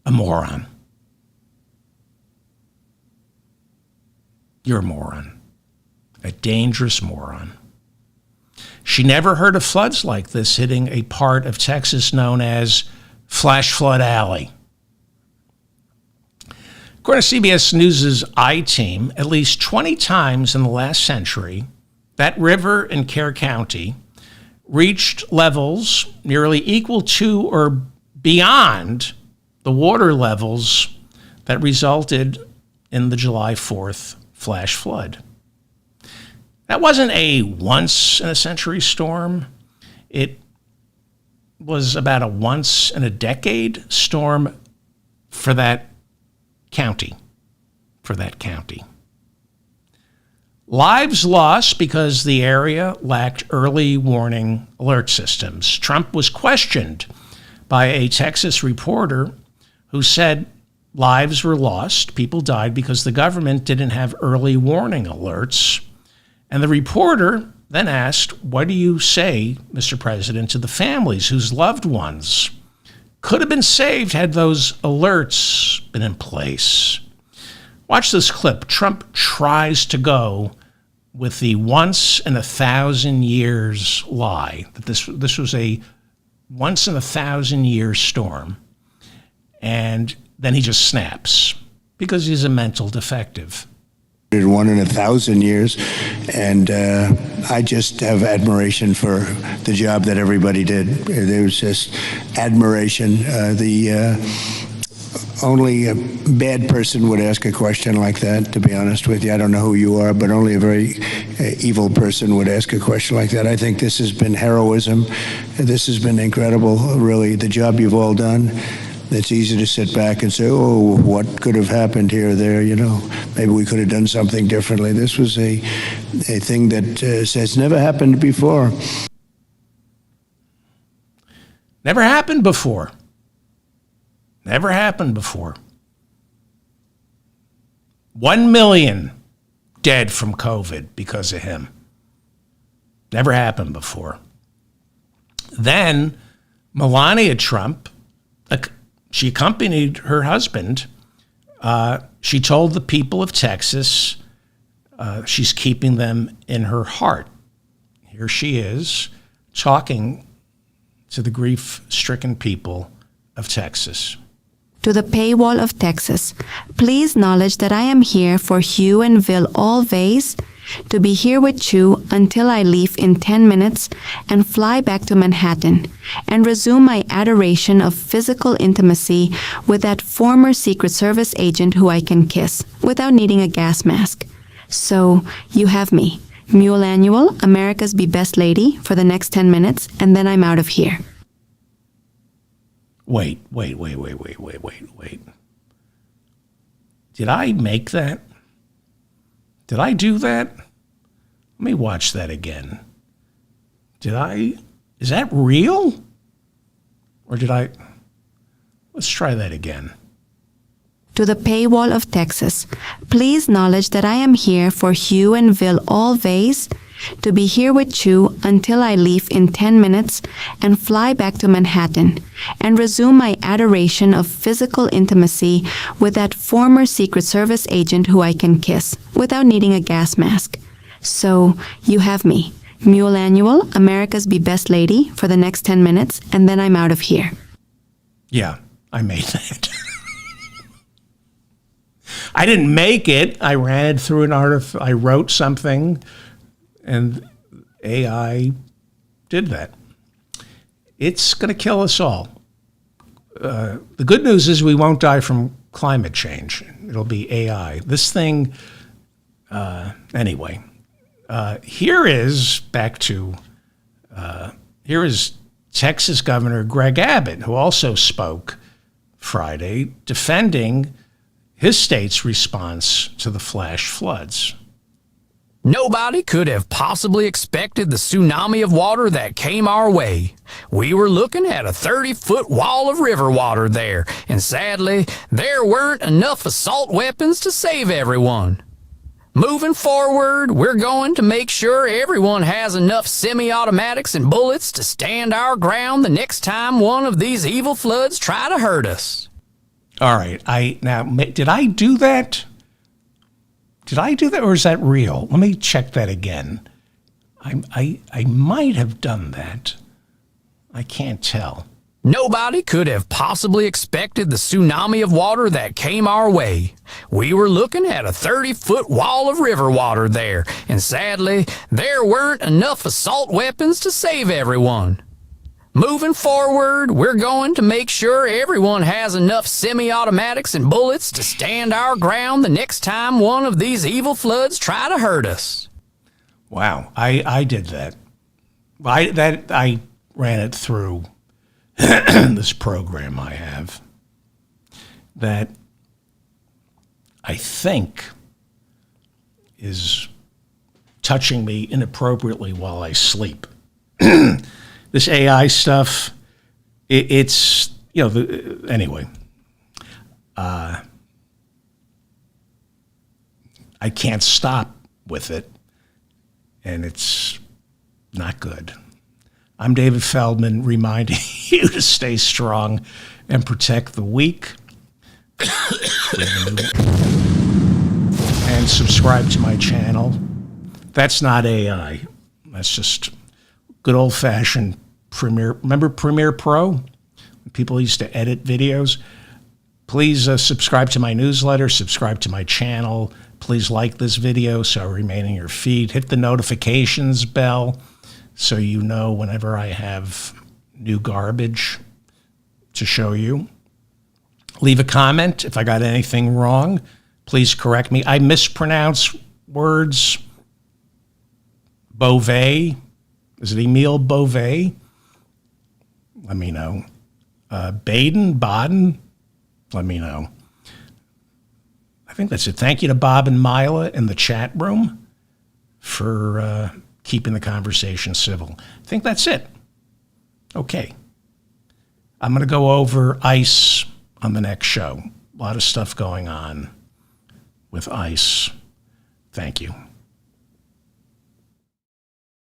a moron. You're a moron. A dangerous moron. She never heard of floods like this hitting a part of Texas known as Flash Flood Alley. According to CBS News' I-Team, at least 20 times in the last century, that river in Kerr County reached levels nearly equal to or beyond the water levels that resulted in the July 4th flash flood. That wasn't a once-in-a-century storm. It was about a once-in-a-decade storm for that county. Lives lost because the area lacked early warning alert systems. Trump was questioned by a Texas reporter who said lives were lost, people died because the government didn't have early warning alerts. And the reporter then asked, what do you say, Mr. President, to the families whose loved ones could have been saved had those alerts been in place? Watch this clip. Trump tries to go with the once in 1,000 years lie, that this was a once in 1,000 year storm. And then he just snaps because he's a mental defective. 1 in 1,000 years, and I just have admiration for the job that everybody did. There was just admiration. Only a bad person would ask a question like that, to be honest with you. I don't know who you are, but only a very evil person would ask a question like that. I think this has been heroism. This has been incredible, really, the job you've all done. It's easy to sit back and say, oh, what could have happened here or there, maybe we could have done something differently. This was a thing that has never happened before. Never happened before. Never happened before. 1 million dead from COVID because of him. Never happened before. Then Melania Trump, she accompanied her husband. She told the people of Texas she's keeping them in her heart. Here she is talking to the grief-stricken people of Texas. To the paywall of Texas, please acknowledge that I am here for you and will always to be here with you until I leave in 10 minutes and fly back to Manhattan and resume my adoration of physical intimacy with that former Secret Service agent who I can kiss without needing a gas mask. So you have me, Mule Annual, America's Be Best Lady, for the next 10 minutes, and then I'm out of here. Wait. Did I make that? Did I do that? Let me watch that again. Is that real? Or did I? Let's try that again. To the paywall of Texas, please acknowledge that I am here for you and will always to be here with you until I leave in 10 minutes and fly back to Manhattan and resume my adoration of physical intimacy with that former Secret Service agent who I can kiss without needing a gas mask. So, you have me, Mule Annual, America's Be Best Lady, for the next 10 minutes, and then I'm out of here. Yeah, I made that. I didn't make it. I ran it through an artifact. I wrote something, and AI did that. It's going to kill us all. The good news is we won't die from climate change. It'll be AI. This thing, anyway. Here is Texas Governor Greg Abbott, who also spoke Friday, defending his state's response to the flash floods. Nobody could have possibly expected the tsunami of water that came our way. We were looking at a 30-foot wall of river water there, and sadly, there weren't enough assault weapons to save everyone. Moving forward, we're going to make sure everyone has enough semi-automatics and bullets to stand our ground the next time one of these evil floods try to hurt us. All right. Did I do that? Did I do that, or is that real? Let me check that again. I might have done that. I can't tell. Nobody could have possibly expected the tsunami of water that came our way. We were looking at a 30-foot wall of river water there, and sadly, there weren't enough assault weapons to save everyone. Moving forward, we're going to make sure everyone has enough semi-automatics and bullets to stand our ground the next time one of these evil floods try to hurt us. Wow, I did that. I ran it through this program I have that I think is touching me inappropriately while I sleep. This AI stuff, it's, anyway. I can't stop with it, and it's not good. I'm David Feldman, reminding you to stay strong and protect the weak. And subscribe to my channel. That's not AI. That's just good old-fashioned Premiere. Remember Premiere Pro? People used to edit videos. Please subscribe to my newsletter, subscribe to my channel. Please like this video so I remain in your feed. Hit the notifications bell so you know whenever I have new garbage to show you. Leave a comment if I got anything wrong. Please correct me. I mispronounce words. Beauvais. Is it Emile Beauvais? Let me know. Baden? Let me know. I think that's it. Thank you to Bob and Mila in the chat room for keeping the conversation civil. I think that's it. Okay. I'm going to go over ICE on the next show. A lot of stuff going on with ICE. Thank you.